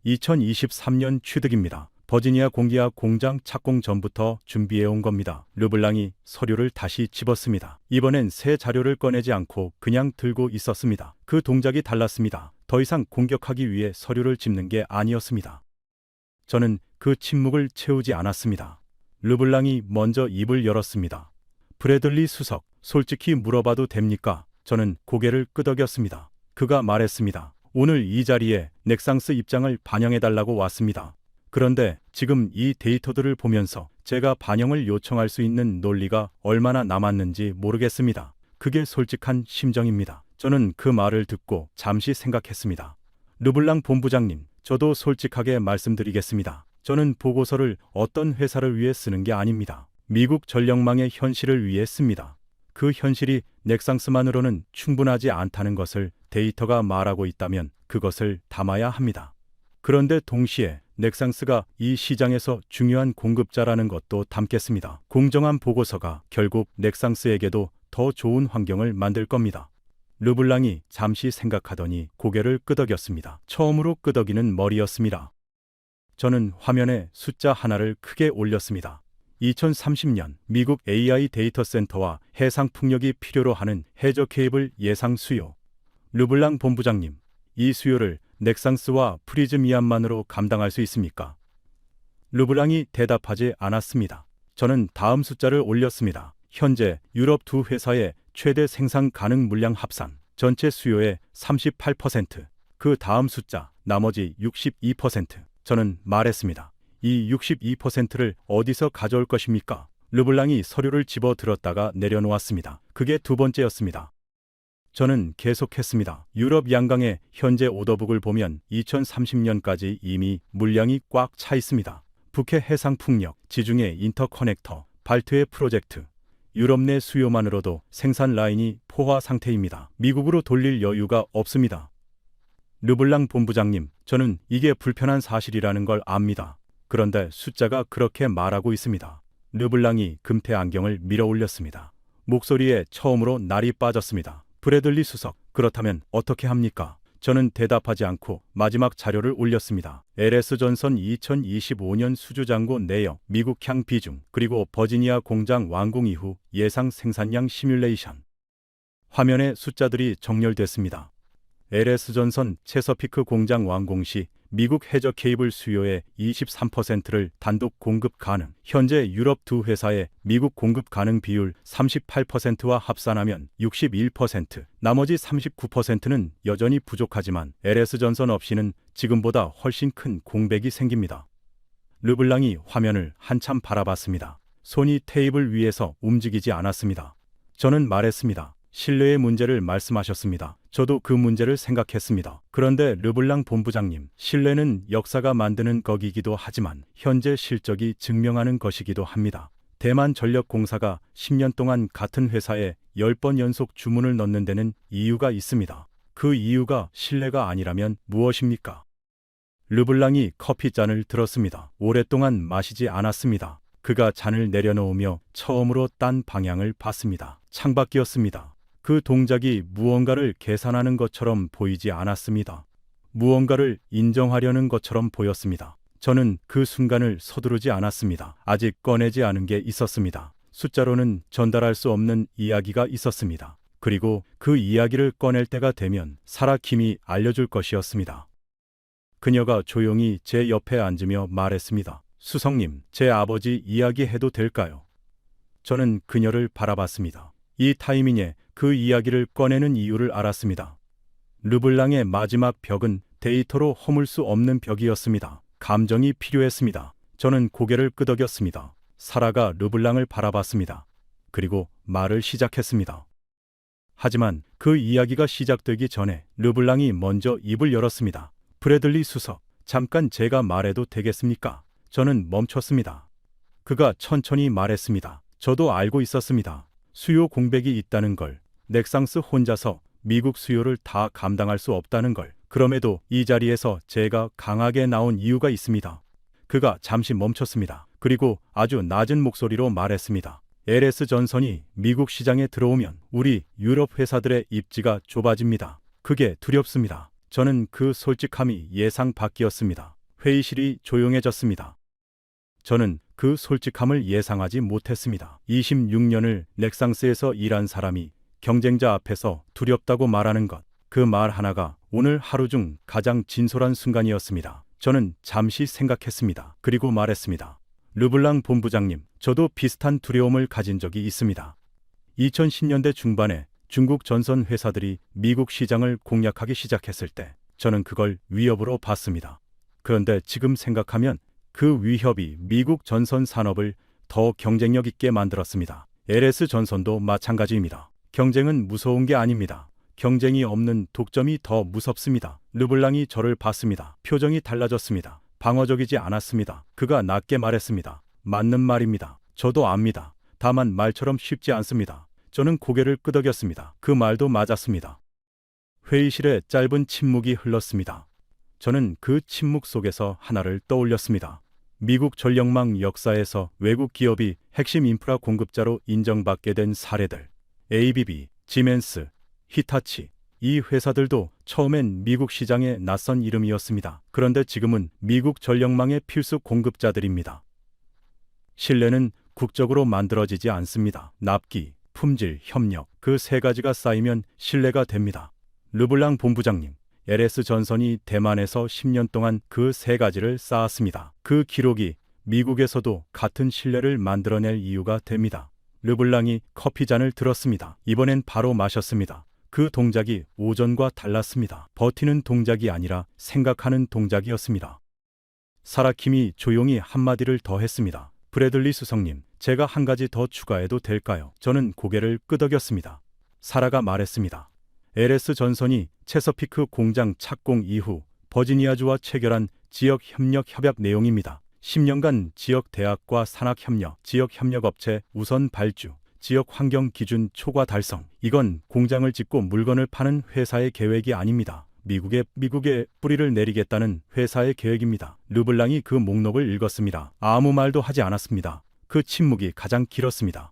2023년 취득입니다. 버지니아 공기압 공장 착공 전부터 준비해온 겁니다. 르블랑이 서류를 다시 집었습니다. 이번엔 새 자료를 꺼내지 않고 그냥 들고 있었습니다. 그 동작이 달랐습니다. 더 이상 공격하기 위해 서류를 집는 게 아니었습니다. 저는 그 침묵을 채우지 않았습니다. 르블랑이 먼저 입을 열었습니다. 브래들리 수석, 솔직히 물어봐도 됩니까? 저는 고개를 끄덕였습니다. 그가 말했습니다. 오늘 이 자리에 넥상스 입장을 반영해달라고 왔습니다. 그런데 지금 이 데이터들을 보면서 제가 반영을 요청할 수 있는 논리가 얼마나 남았는지 모르겠습니다. 그게 솔직한 심정입니다. 저는 그 말을 듣고 잠시 생각했습니다. 르블랑 본부장님, 저도 솔직하게 말씀드리겠습니다. 저는 보고서를 어떤 회사를 위해 쓰는 게 아닙니다. 미국 전력망의 현실을 위해 씁니다. 그 현실이 넥상스만으로는 충분하지 않다는 것을 데이터가 말하고 있다면 그것을 담아야 합니다. 그런데 동시에 넥상스가 이 시장에서 중요한 공급자라는 것도 담겠습니다. 공정한 보고서가 결국 넥상스에게도 더 좋은 환경을 만들 겁니다. 르블랑이 잠시 생각하더니 고개를 끄덕였습니다. 처음으로 끄덕이는 머리였습니다. 저는 화면에 숫자 하나를 크게 올렸습니다. 2030년 미국 AI 데이터 센터와 해상 풍력이 필요로 하는 해저 케이블 예상 수요. 르블랑 본부장님, 이 수요를 넥상스와 프리즈미안만으로 감당할 수 있습니까? 르블랑이 대답하지 않았습니다. 저는 다음 숫자를 올렸습니다. 현재 유럽 두 회사의 최대 생산 가능 물량 합산, 전체 수요의 38%, 그 다음 숫자, 나머지 62%. 저는 말했습니다. 이 62%를 어디서 가져올 것입니까? 르블랑이 서류를 집어 들었다가 내려놓았습니다. 그게 두 번째였습니다. 저는 계속했습니다. 유럽 양강의 현재 오더북을 보면 2030년까지 이미 물량이 꽉 차 있습니다. 북해 해상 풍력, 지중해 인터커넥터, 발트해 프로젝트, 유럽 내 수요만으로도 생산 라인이 포화 상태입니다. 미국으로 돌릴 여유가 없습니다. 르블랑 본부장님, 저는 이게 불편한 사실이라는 걸 압니다. 그런데 숫자가 그렇게 말하고 있습니다. 르블랑이 금태 안경을 밀어 올렸습니다. 목소리에 처음으로 날이 빠졌습니다. 브래들리 수석, 그렇다면 어떻게 합니까? 저는 대답하지 않고 마지막 자료를 올렸습니다. LS 전선 2025년 수주잔고 내역, 미국향 비중, 그리고 버지니아 공장 완공 이후 예상 생산량 시뮬레이션. 화면에 숫자들이 정렬됐습니다. LS 전선 체서피크 공장 완공 시 미국 해저 케이블 수요의 23%를 단독 공급 가능. 현재 유럽 두 회사의 미국 공급 가능 비율 38%와 합산하면 61%, 나머지 39%는 여전히 부족하지만 LS 전선 없이는 지금보다 훨씬 큰 공백이 생깁니다. 르블랑이 화면을 한참 바라봤습니다. 손이 테이블 위에서 움직이지 않았습니다. 저는 말했습니다. 신뢰의 문제를 말씀하셨습니다. 저도 그 문제를 생각했습니다. 그런데 르블랑 본부장님, 신뢰는 역사가 만드는 것이기도 하지만 현재 실적이 증명하는 것이기도 합니다. 대만전력공사가 10년 동안 같은 회사에 10번 연속 주문을 넣는 데는 이유가 있습니다. 그 이유가 신뢰가 아니라면 무엇입니까? 르블랑이 커피잔을 들었습니다. 오랫동안 마시지 않았습니다. 그가 잔을 내려놓으며 처음으로 딴 방향을 봤습니다. 창밖이었습니다. 그 동작이 무언가를 계산하는 것처럼 보이지 않았습니다. 무언가를 인정하려는 것처럼 보였습니다. 저는 그 순간을 서두르지 않았습니다. 아직 꺼내지 않은 게 있었습니다. 숫자로는 전달할 수 없는 이야기가 있었습니다. 그리고 그 이야기를 꺼낼 때가 되면 사라 킴이 알려줄 것이었습니다. 그녀가 조용히 제 옆에 앉으며 말했습니다. 수석님, 제 아버지 이야기해도 될까요? 저는 그녀를 바라봤습니다. 이 타이밍에 그 이야기를 꺼내는 이유를 알았습니다. 르블랑의 마지막 벽은 데이터로 허물 수 없는 벽이었습니다. 감정이 필요했습니다. 저는 고개를 끄덕였습니다. 사라가 르블랑을 바라봤습니다. 그리고 말을 시작했습니다. 하지만 그 이야기가 시작되기 전에 르블랑이 먼저 입을 열었습니다. 브래들리 수석, 잠깐 제가 말해도 되겠습니까? 저는 멈췄습니다. 그가 천천히 말했습니다. 저도 알고 있었습니다. 수요 공백이 있다는 걸, 넥상스 혼자서 미국 수요를 다 감당할 수 없다는 걸. 그럼에도 이 자리에서 제가 강하게 나온 이유가 있습니다. 그가 잠시 멈췄습니다. 그리고 아주 낮은 목소리로 말했습니다. LS 전선이 미국 시장에 들어오면 우리 유럽 회사들의 입지가 좁아집니다. 그게 두렵습니다. 저는 그 솔직함이 예상 밖이었습니다. 회의실이 조용해졌습니다. 저는 그 솔직함을 예상하지 못했습니다. 26년을 넥상스에서 일한 사람이 경쟁자 앞에서 두렵다고 말하는 것, 그 말 하나가 오늘 하루 중 가장 진솔한 순간이었습니다. 저는 잠시 생각했습니다. 그리고 말했습니다. 르블랑 본부장님, 저도 비슷한 두려움을 가진 적이 있습니다. 2010년대 중반에 중국 전선 회사들이 미국 시장을 공략하기 시작했을 때 저는 그걸 위협으로 봤습니다. 그런데 지금 생각하면 그 위협이 미국 전선 산업을 더 경쟁력 있게 만들었습니다. LS 전선도 마찬가지입니다. 경쟁은 무서운 게 아닙니다. 경쟁이 없는 독점이 더 무섭습니다. 르블랑이 저를 봤습니다. 표정이 달라졌습니다. 방어적이지 않았습니다. 그가 낮게 말했습니다. 맞는 말입니다. 저도 압니다. 다만 말처럼 쉽지 않습니다. 저는 고개를 끄덕였습니다. 그 말도 맞았습니다. 회의실에 짧은 침묵이 흘렀습니다. 저는 그 침묵 속에서 하나를 떠올렸습니다. 미국 전력망 역사에서 외국 기업이 핵심 인프라 공급자로 인정받게 된 사례들. ABB, 지멘스, 히타치. 이 회사들도 처음엔 미국 시장에 낯선 이름이었습니다. 그런데 지금은 미국 전력망의 필수 공급자들입니다. 신뢰는 국적으로 만들어지지 않습니다. 납기, 품질, 협력, 그 세 가지가 쌓이면 신뢰가 됩니다. 르블랑 본부장님, LS 전선이 대만에서 10년 동안 그 세 가지를 쌓았습니다. 그 기록이 미국에서도 같은 신뢰를 만들어낼 이유가 됩니다. 르블랑이 커피잔을 들었습니다. 이번엔 바로 마셨습니다. 그 동작이 오전과 달랐습니다. 버티는 동작이 아니라 생각하는 동작이었습니다. 사라킴이 조용히 한마디를 더 했습니다. 브래들리 수석님, 제가 한 가지 더 추가해도 될까요? 저는 고개를 끄덕였습니다. 사라가 말했습니다. LS 전선이 체서피크 공장 착공 이후 버지니아주와 체결한 지역 협력 협약 내용입니다. 10년간 지역 대학과 산학 협력, 지역 협력 업체 우선 발주, 지역 환경 기준 초과 달성. 이건 공장을 짓고 물건을 파는 회사의 계획이 아닙니다. 미국에 뿌리를 내리겠다는 회사의 계획입니다. 르블랑이 그 목록을 읽었습니다. 아무 말도 하지 않았습니다. 그 침묵이 가장 길었습니다.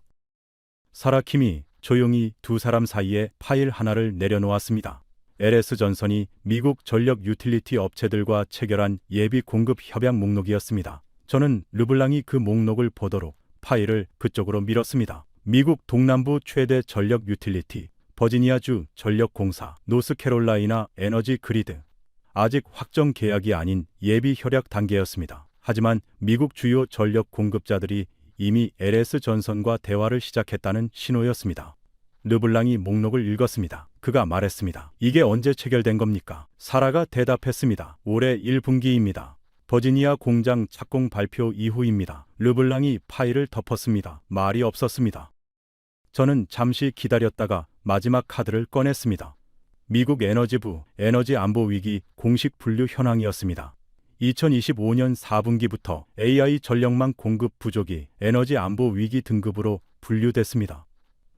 사라킴이 조용히 두 사람 사이에 파일 하나를 내려놓았습니다. LS 전선이 미국 전력 유틸리티 업체들과 체결한 예비 공급 협약 목록이었습니다. 저는 르블랑이 그 목록을 보도록 파일을 그쪽으로 밀었습니다. 미국 동남부 최대 전력 유틸리티, 버지니아주 전력공사, 노스캐롤라이나 에너지 그리드. 아직 확정 계약이 아닌 예비 협약 단계였습니다. 하지만 미국 주요 전력 공급자들이 이미 LS 전선과 대화를 시작했다는 신호였습니다. 르블랑이 목록을 읽었습니다. 그가 말했습니다. 이게 언제 체결된 겁니까? 사라가 대답했습니다. 올해 1분기입니다. 버지니아 공장 착공 발표 이후입니다. 르블랑이 파일을 덮었습니다. 말이 없었습니다. 저는 잠시 기다렸다가 마지막 카드를 꺼냈습니다. 미국 에너지부 에너지 안보 위기 공식 분류 현황이었습니다. 2025년 4분기부터 AI 전력망 공급 부족이 에너지 안보 위기 등급으로 분류됐습니다.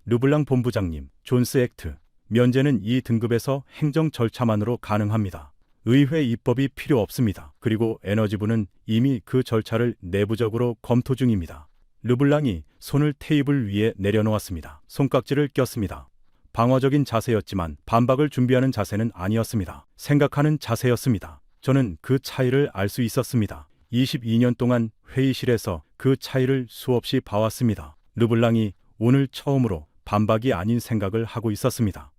르블랑 본부장님, 존스 액트. 면제는 이 등급에서 행정 절차만으로 가능합니다. 의회 입법이 필요 없습니다. 그리고 에너지부는 이미 그 절차를 내부적으로 검토 중입니다. 르블랑이 손을 테이블 위에 내려놓았습니다. 손깍지를 꼈습니다. 방어적인 자세였지만 반박을 준비하는 자세는 아니었습니다. 생각하는 자세였습니다. 저는 그 차이를 알 수 있었습니다. 22년 동안 회의실에서 그 차이를 수없이 봐왔습니다. 르블랑이 오늘 처음으로 반박이 아닌 생각을 하고 있었습니다.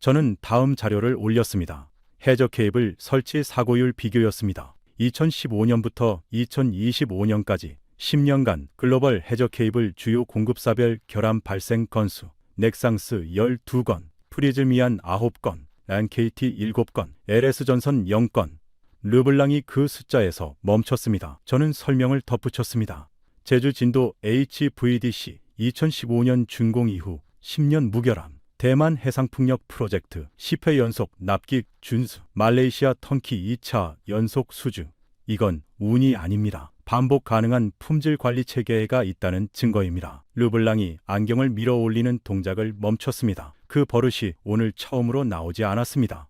저는 다음 자료를 올렸습니다. 해저 케이블 설치 사고율 비교였습니다. 2015년부터 2025년까지 10년간 글로벌 해저 케이블 주요 공급사별 결함 발생 건수 넥상스 12건, 프리즈미안 9건, NKT 7건, LS전선 0건. 르블랑이 그 숫자에서 멈췄습니다. 저는 설명을 덧붙였습니다. 제주 진도 HVDC 2015년 준공 이후 10년 무결함, 대만 해상풍력 프로젝트 10회 연속 납기 준수, 말레이시아 터키 2차 연속 수주. 이건 운이 아닙니다. 반복 가능한 품질 관리 체계가 있다는 증거입니다. 르블랑이 안경을 밀어 올리는 동작을 멈췄습니다. 그 버릇이 오늘 처음으로 나오지 않았습니다.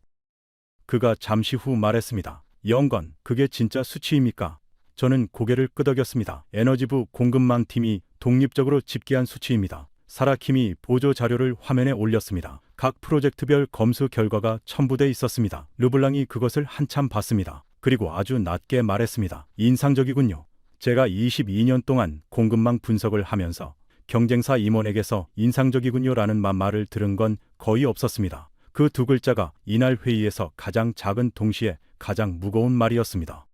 그가 잠시 후 말했습니다. 0건, 그게 진짜 수치입니까? 저는 고개를 끄덕였습니다. 에너지부 공급망 팀이 독립적으로 집계한 수치입니다. 사라킴이 보조 자료를 화면에 올렸습니다. 각 프로젝트별 검수 결과가 첨부돼 있었습니다. 르블랑이 그것을 한참 봤습니다. 그리고 아주 낮게 말했습니다. 인상적이군요. 제가 22년 동안 공급망 분석을 하면서 경쟁사 임원에게서 인상적이군요라는 말을 들은 건 거의 없었습니다. 그 두 글자가 이날 회의에서 가장 작은 동시에 가장 무거운 말이었습니다.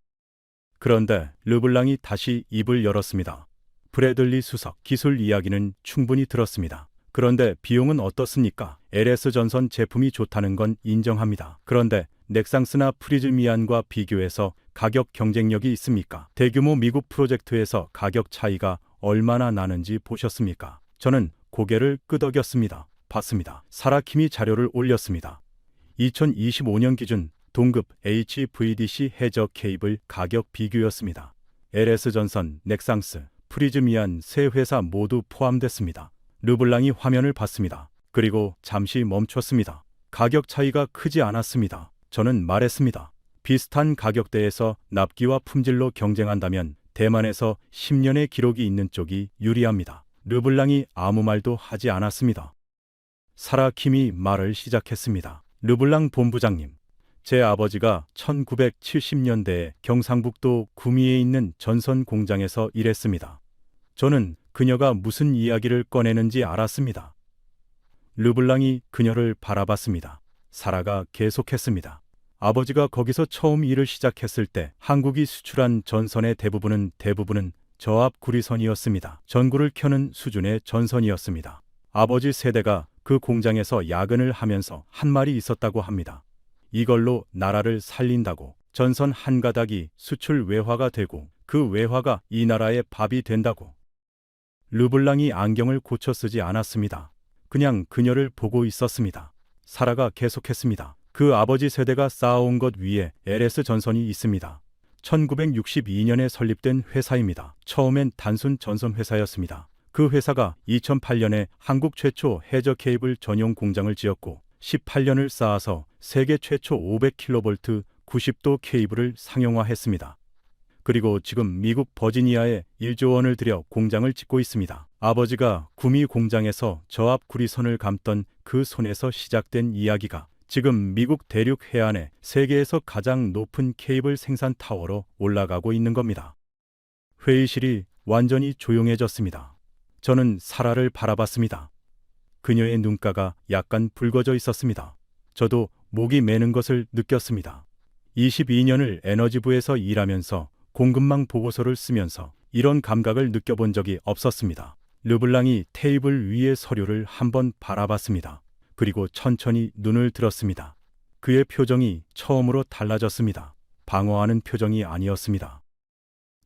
그런데 르블랑이 다시 입을 열었습니다. 브래들리 수석, 기술 이야기는 충분히 들었습니다. 그런데 비용은 어떻습니까? LS전선 제품이 좋다는 건 인정합니다. 그런데 넥상스나 프리즈미안과 비교해서 가격 경쟁력이 있습니까? 대규모 미국 프로젝트에서 가격 차이가 얼마나 나는지 보셨습니까? 저는 고개를 끄덕였습니다. 봤습니다. 사라킴이 자료를 올렸습니다. 2025년 기준 동급 HVDC 해저 케이블 가격 비교였습니다. LS전선, 넥상스, 프리즈미안 세 회사 모두 포함됐습니다. 르블랑이 화면을 봤습니다. 그리고 잠시 멈췄습니다. 가격 차이가 크지 않았습니다. 저는 말했습니다. 비슷한 가격대에서 납기와 품질로 경쟁한다면 대만에서 10년의 기록이 있는 쪽이 유리합니다. 르블랑이 아무 말도 하지 않았습니다. 사라킴이 말을 시작했습니다. 르블랑 본부장님, 제 아버지가 1970년대에 경상북도 구미에 있는 전선 공장에서 일했습니다. 저는 그녀가 무슨 이야기를 꺼내는지 알았습니다. 르블랑이 그녀를 바라봤습니다. 사라가 계속했습니다. 아버지가 거기서 처음 일을 시작했을 때 한국이 수출한 전선의 대부분은 저압 구리선이었습니다. 전구를 켜는 수준의 전선이었습니다. 아버지 세대가 그 공장에서 야근을 하면서 한 말이 있었다고 합니다. 이걸로 나라를 살린다고. 전선 한 가닥이 수출 외화가 되고 그 외화가 이 나라의 밥이 된다고. 르블랑이 안경을 고쳐 쓰지 않았습니다. 그냥 그녀를 보고 있었습니다. 사라가 계속했습니다. 그 아버지 세대가 쌓아온 것 위에 LS전선이 있습니다. 1962년에 설립된 회사입니다. 처음엔 단순 전선 회사였습니다. 그 회사가 2008년에 한국 최초 해저 케이블 전용 공장을 지었고 18년을 쌓아서 세계 최초 500kV 90도 케이블을 상용화했습니다. 그리고 지금 미국 버지니아에 1조 원을 들여 공장을 짓고 있습니다. 아버지가 구미 공장에서 저압 구리선을 감던 그 손에서 시작된 이야기가 지금 미국 대륙 해안에 세계에서 가장 높은 케이블 생산 타워로 올라가고 있는 겁니다. 회의실이 완전히 조용해졌습니다. 저는 사라를 바라봤습니다. 그녀의 눈가가 약간 붉어져 있었습니다. 저도 목이 메는 것을 느꼈습니다. 22년을 에너지부에서 일하면서 공급망 보고서를 쓰면서 이런 감각을 느껴본 적이 없었습니다. 르블랑이 테이블 위의 서류를 한번 바라봤습니다. 그리고 천천히 눈을 들었습니다. 그의 표정이 처음으로 달라졌습니다. 방어하는 표정이 아니었습니다.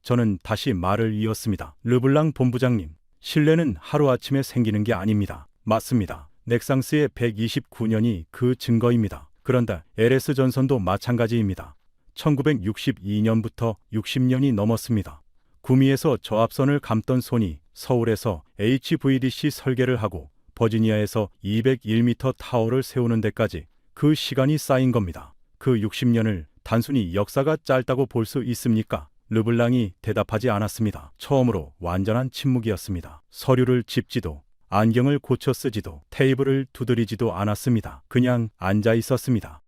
저는 다시 말을 이었습니다. 르블랑 본부장님, 신뢰는 하루아침에 생기는 게 아닙니다. 맞습니다. 넥상스의 129년이 그 증거입니다. 그런데 LS전선도 마찬가지입니다. 1962년부터 60년이 넘었습니다. 구미에서 저압선을 감던 손이 서울에서 HVDC 설계를 하고 버지니아에서 201m 타워를 세우는 데까지 그 시간이 쌓인 겁니다. 그 60년을 단순히 역사가 짧다고 볼 수 있습니까? 르블랑이 대답하지 않았습니다. 처음으로 완전한 침묵이었습니다. 서류를 짚지도 안경을 고쳐 쓰지도 테이블을 두드리지도 않았습니다. 그냥 앉아 있었습니다.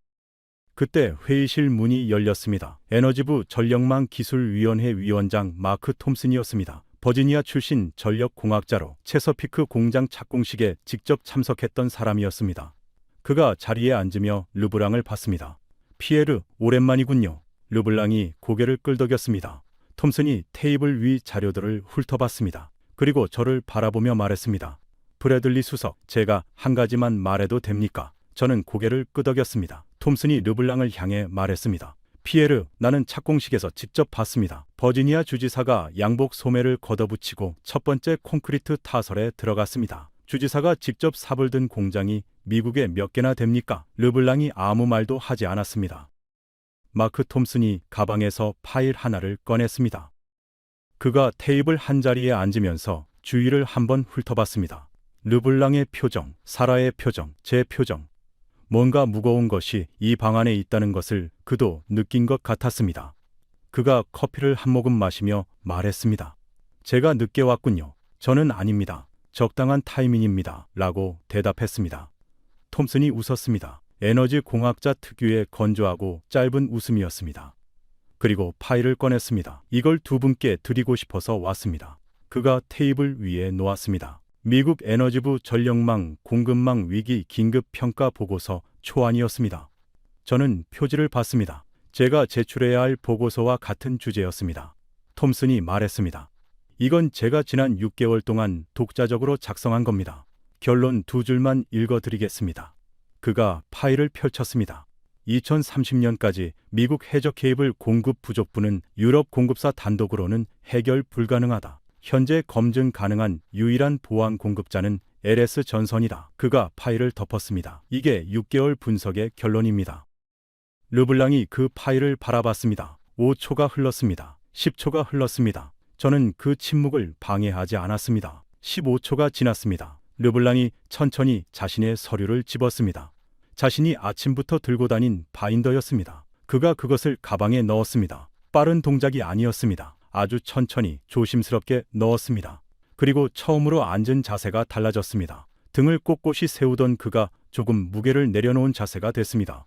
그때 회의실 문이 열렸습니다. 에너지부 전력망 기술위원회 위원장 마크 톰슨이었습니다. 버지니아 출신 전력공학자로 체서피크 공장 착공식에 직접 참석했던 사람이었습니다. 그가 자리에 앉으며 르블랑을 봤습니다. 피에르, 오랜만이군요. 르블랑이 고개를 끄덕였습니다. 톰슨이 테이블 위 자료들을 훑어봤습니다. 그리고 저를 바라보며 말했습니다. 브래들리 수석, 제가 한 가지만 말해도 됩니까? 저는 고개를 끄덕였습니다. 톰슨이 르블랑을 향해 말했습니다. 피에르, 나는 착공식에서 직접 봤습니다. 버지니아 주지사가 양복 소매를 걷어붙이고 첫 번째 콘크리트 타설에 들어갔습니다. 주지사가 직접 삽을 든 공장이 미국에 몇 개나 됩니까? 르블랑이 아무 말도 하지 않았습니다. 마크 톰슨이 가방에서 파일 하나를 꺼냈습니다. 그가 테이블 한자리에 앉으면서 주위를 한번 훑어봤습니다. 르블랑의 표정, 사라의 표정, 제 표정. 뭔가 무거운 것이 이 방 안에 있다는 것을 그도 느낀 것 같았습니다. 그가 커피를 한 모금 마시며 말했습니다. 제가 늦게 왔군요. 저는 아닙니다. 적당한 타이밍입니다. 라고 대답했습니다. 톰슨이 웃었습니다. 에너지 공학자 특유의 건조하고 짧은 웃음이었습니다. 그리고 파일을 꺼냈습니다. 이걸 두 분께 드리고 싶어서 왔습니다. 그가 테이블 위에 놓았습니다. 미국 에너지부 전력망 공급망 위기 긴급 평가 보고서 초안이었습니다. 저는 표지를 봤습니다. 제가 제출해야 할 보고서와 같은 주제였습니다. 톰슨이 말했습니다. 이건 제가 지난 6개월 동안 독자적으로 작성한 겁니다. 결론 두 줄만 읽어드리겠습니다. 그가 파일을 펼쳤습니다. 2030년까지 미국 해저 케이블 공급 부족분은 유럽 공급사 단독으로는 해결 불가능하다. 현재 검증 가능한 유일한 보완 공급자는 LS 전선이다. 그가 파일을 덮었습니다. 이게 6개월 분석의 결론입니다. 르블랑이 그 파일을 바라봤습니다. 5초가 흘렀습니다. 10초가 흘렀습니다. 저는 그 침묵을 방해하지 않았습니다. 15초가 지났습니다. 르블랑이 천천히 자신의 서류를 집었습니다. 자신이 아침부터 들고 다닌 바인더였습니다. 그가 그것을 가방에 넣었습니다. 빠른 동작이 아니었습니다. 아주 천천히 조심스럽게 넣었습니다. 그리고 처음으로 앉은 자세가 달라졌습니다. 등을 꼿꼿이 세우던 그가 조금 무게를 내려놓은 자세가 됐습니다.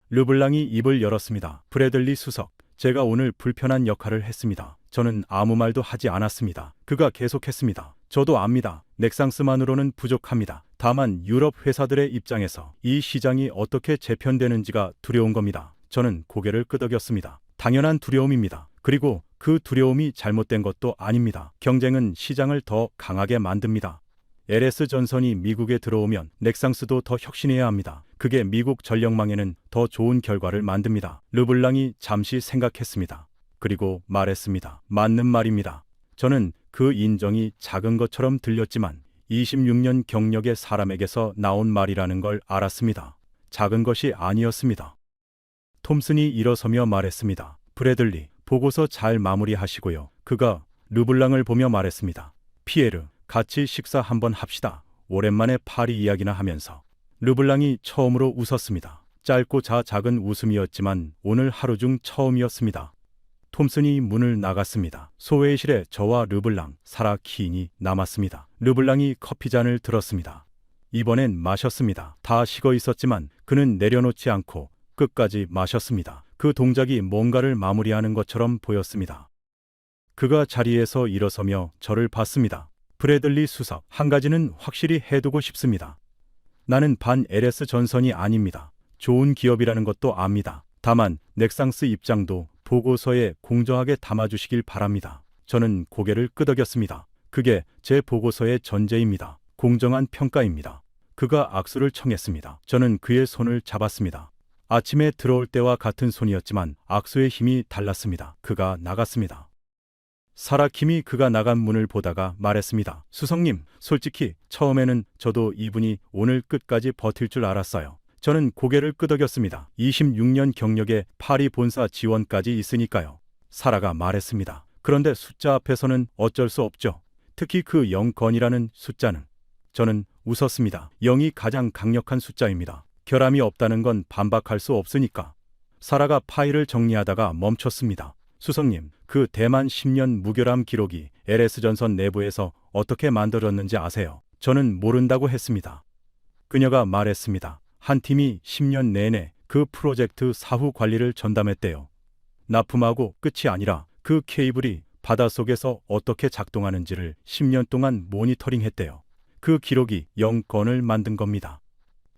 르블랑이 입을 열었습니다. 브래들리 수석, 제가 오늘 불편한 역할을 했습니다. 저는 아무 말도 하지 않았습니다. 그가 계속했습니다. 저도 압니다. 넥상스만으로는 부족합니다. 다만 유럽 회사들의 입장에서 이 시장이 어떻게 재편되는지가 두려운 겁니다. 저는 고개를 끄덕였습니다. 당연한 두려움입니다. 그리고 그 두려움이 잘못된 것도 아닙니다. 경쟁은 시장을 더 강하게 만듭니다. LS 전선이 미국에 들어오면 넥상스도 더 혁신해야 합니다. 그게 미국 전력망에는 더 좋은 결과를 만듭니다. 르블랑이 잠시 생각했습니다. 그리고 말했습니다. 맞는 말입니다. 저는 그 인정이 작은 것처럼 들렸지만 26년 경력의 사람에게서 나온 말이라는 걸 알았습니다. 작은 것이 아니었습니다. 톰슨이 일어서며 말했습니다. 브래들리, 보고서 잘 마무리하시고요. 그가 르블랑을 보며 말했습니다. 피에르, 같이 식사 한번 합시다. 오랜만에 파리 이야기나 하면서. 르블랑이 처음으로 웃었습니다. 짧고 작은 웃음이었지만 오늘 하루 중 처음이었습니다. 톰슨이 문을 나갔습니다. 소회의실에 저와 르블랑, 사라 키인이 남았습니다. 르블랑이 커피잔을 들었습니다. 이번엔 마셨습니다. 다 식어 있었지만 그는 내려놓지 않고 끝까지 마셨습니다. 그 동작이 뭔가를 마무리하는 것처럼 보였습니다. 그가 자리에서 일어서며 저를 봤습니다. 브래들리 수석, 한 가지는 확실히 해두고 싶습니다. 나는 반 LS 전선이 아닙니다. 좋은 기업이라는 것도 압니다. 다만 넥상스 입장도 보고서에 공정하게 담아주시길 바랍니다. 저는 고개를 끄덕였습니다. 그게 제 보고서의 전제입니다. 공정한 평가입니다. 그가 악수를 청했습니다. 저는 그의 손을 잡았습니다. 아침에 들어올 때와 같은 손이었지만 악수의 힘이 달랐습니다. 그가 나갔습니다. 사라킴이 그가 나간 문을 보다가 말했습니다. 수석님, 솔직히 처음에는 저도 이분이 오늘 끝까지 버틸 줄 알았어요. 저는 고개를 끄덕였습니다. 26년 경력에 파리 본사 지원까지 있으니까요. 사라가 말했습니다. 그런데 숫자 앞에서는 어쩔 수 없죠. 특히 그 0건이라는 숫자는. 저는 웃었습니다. 0이 가장 강력한 숫자입니다. 결함이 없다는 건 반박할 수 없으니까. 사라가 파일을 정리하다가 멈췄습니다. 수석님, 그 대만 10년 무결함 기록이 LS전선 내부에서 어떻게 만들어졌는지 아세요? 저는 모른다고 했습니다. 그녀가 말했습니다. 한 팀이 10년 내내 그 프로젝트 사후 관리를 전담했대요. 납품하고 끝이 아니라 그 케이블이 바닷속에서 어떻게 작동하는지를 10년 동안 모니터링했대요. 그 기록이 0건을 만든 겁니다.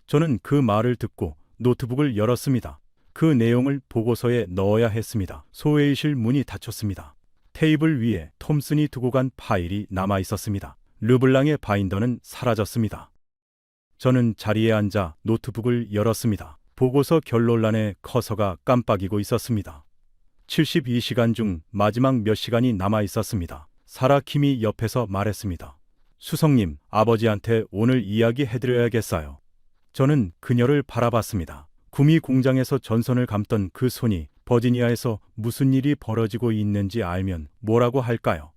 저는 그 말을 듣고 노트북을 열었습니다. 그 내용을 보고서에 넣어야 했습니다. 소회의실 문이 닫혔습니다. 테이블 위에 톰슨이 두고 간 파일이 남아 있었습니다. 르블랑의 바인더는 사라졌습니다. 저는 자리에 앉아 노트북을 열었습니다. 보고서 결론란에 커서가 깜빡이고 있었습니다. 72시간 중 마지막 몇 시간이 남아 있었습니다. 사라 킴이 옆에서 말했습니다. 수석님, 아버지한테 오늘 이야기 해드려야겠어요. 저는 그녀를 바라봤습니다. 구미 공장에서 전선을 감던 그 손이 버지니아에서 무슨 일이 벌어지고 있는지 알면 뭐라고 할까요?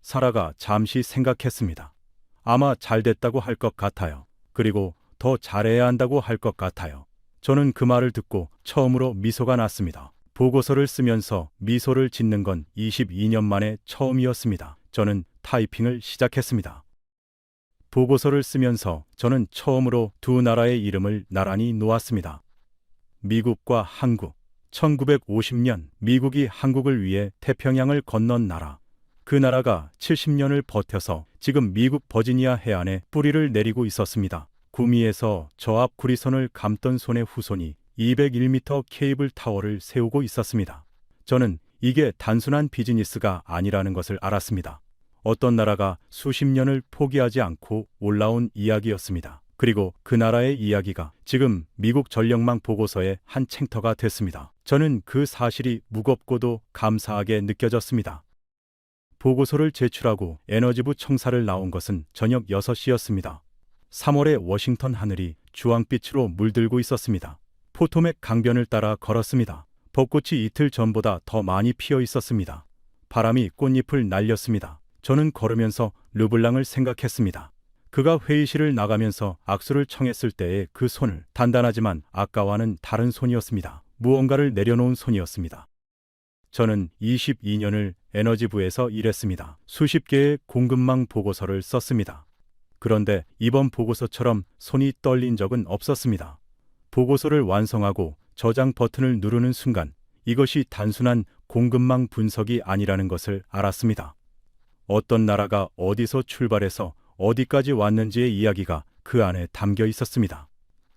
사라가 잠시 생각했습니다. 아마 잘됐다고 할 것 같아요. 그리고 더 잘해야 한다고 할 것 같아요. 저는 그 말을 듣고 처음으로 미소가 났습니다. 보고서를 쓰면서 미소를 짓는 건 22년 만에 처음이었습니다. 저는 타이핑을 시작했습니다. 보고서를 쓰면서 저는 처음으로 두 나라의 이름을 나란히 놓았습니다. 미국과 한국. 1950년 미국이 한국을 위해 태평양을 건넌 나라. 그 나라가 70년을 버텨서 지금 미국 버지니아 해안에 뿌리를 내리고 있었습니다. 구미에서 저 앞 구리선을 감던 손의 후손이 201m 케이블 타워를 세우고 있었습니다. 저는 이게 단순한 비즈니스가 아니라는 것을 알았습니다. 어떤 나라가 수십 년을 포기하지 않고 올라온 이야기였습니다. 그리고 그 나라의 이야기가 지금 미국 전력망 보고서의 한 챕터가 됐습니다. 저는 그 사실이 무겁고도 감사하게 느껴졌습니다. 보고서를 제출하고 에너지부 청사를 나온 것은 저녁 6시였습니다. 3월의 워싱턴 하늘이 주황빛으로 물들고 있었습니다. 포토맥 강변을 따라 걸었습니다. 벚꽃이 이틀 전보다 더 많이 피어 있었습니다. 바람이 꽃잎을 날렸습니다. 저는 걸으면서 르블랑을 생각했습니다. 그가 회의실을 나가면서 악수를 청했을 때의 그 손을 단단하지만 아까와는 다른 손이었습니다. 무언가를 내려놓은 손이었습니다. 저는 22년을 에너지부에서 일했습니다. 수십 개의 공급망 보고서를 썼습니다. 그런데 이번 보고서처럼 손이 떨린 적은 없었습니다. 보고서를 완성하고 저장 버튼을 누르는 순간 이것이 단순한 공급망 분석이 아니라는 것을 알았습니다. 어떤 나라가 어디서 출발해서 어디까지 왔는지의 이야기가 그 안에 담겨 있었습니다.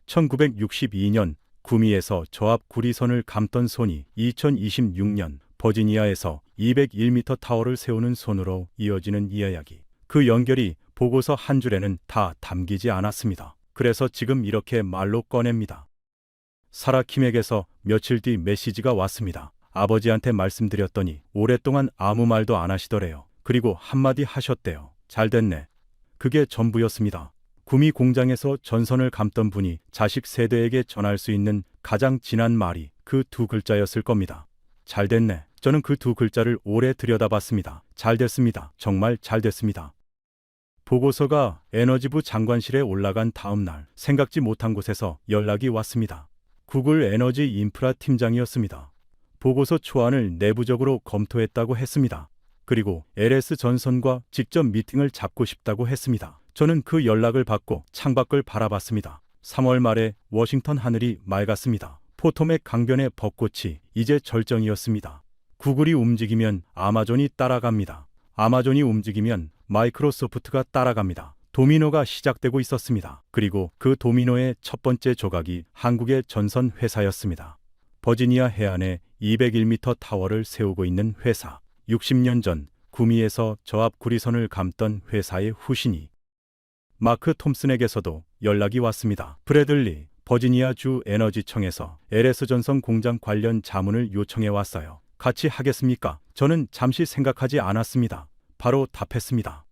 1962년 구미에서 저 앞 구리선을 감던 손이 2026년 버지니아에서 201m 타워를 세우는 손으로 이어지는 이야기. 그 연결이 보고서 한 줄에는 다 담기지 않았습니다. 그래서 지금 이렇게 말로 꺼냅니다. 사라 킴에게서 며칠 뒤 메시지가 왔습니다. 아버지한테 말씀드렸더니 오랫동안 아무 말도 안 하시더래요. 그리고 한마디 하셨대요. 잘됐네. 그게 전부였습니다. 구미 공장에서 전선을 감던 분이 자식 세대에게 전할 수 있는 가장 진한 말이 그 두 글자였을 겁니다. 잘됐네. 저는 그 두 글자를 오래 들여다봤습니다. 잘됐습니다. 정말 잘됐습니다. 보고서가 에너지부 장관실에 올라간 다음 날 생각지 못한 곳에서 연락이 왔습니다. 구글 에너지 인프라 팀장이었습니다. 보고서 초안을 내부적으로 검토했다고 했습니다. 그리고 LS 전선과 직접 미팅을 잡고 싶다고 했습니다. 저는 그 연락을 받고 창밖을 바라봤습니다. 3월 말에 워싱턴 하늘이 맑았습니다. 포토맥 강변의 벚꽃이 이제 절정이었습니다. 구글이 움직이면 아마존이 따라갑니다. 아마존이 움직이면 마이크로소프트가 따라갑니다. 도미노가 시작되고 있었습니다. 그리고 그 도미노의 첫 번째 조각이 한국의 전선 회사였습니다. 버지니아 해안에 201m 타워를 세우고 있는 회사. 60년 전 구미에서 저 앞 구리선을 감던 회사의 후신이 마크 톰슨에게서도 연락이 왔습니다. 브래들리 버지니아 주 에너지청에서 LS 전선 공장 관련 자문을 요청해 왔어요. 같이 하겠습니까? 저는 잠시 생각하지 않았습니다. 바로 답했습니다.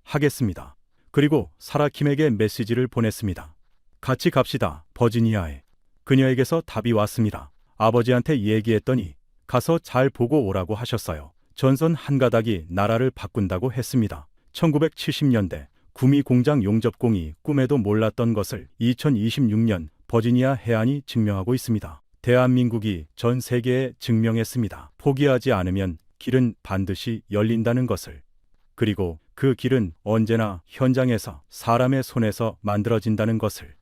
하겠습니다. 그리고 사라 킴에게 메시지를 보냈습니다. 같이 갑시다. 버지니아에. 그녀에게서 답이 왔습니다. 아버지한테 얘기했더니 가서 잘 보고 오라고 하셨어요. 전선 한 가닥이 나라를 바꾼다고 했습니다. 1970년대 구미 공장 용접공이 꿈에도 몰랐던 것을 2026년 버지니아 해안이 증명하고 있습니다. 대한민국이 전 세계에 증명했습니다. 포기하지 않으면 길은 반드시 열린다는 것을. 그리고 그 길은 언제나 현장에서 사람의 손에서 만들어진다는 것을.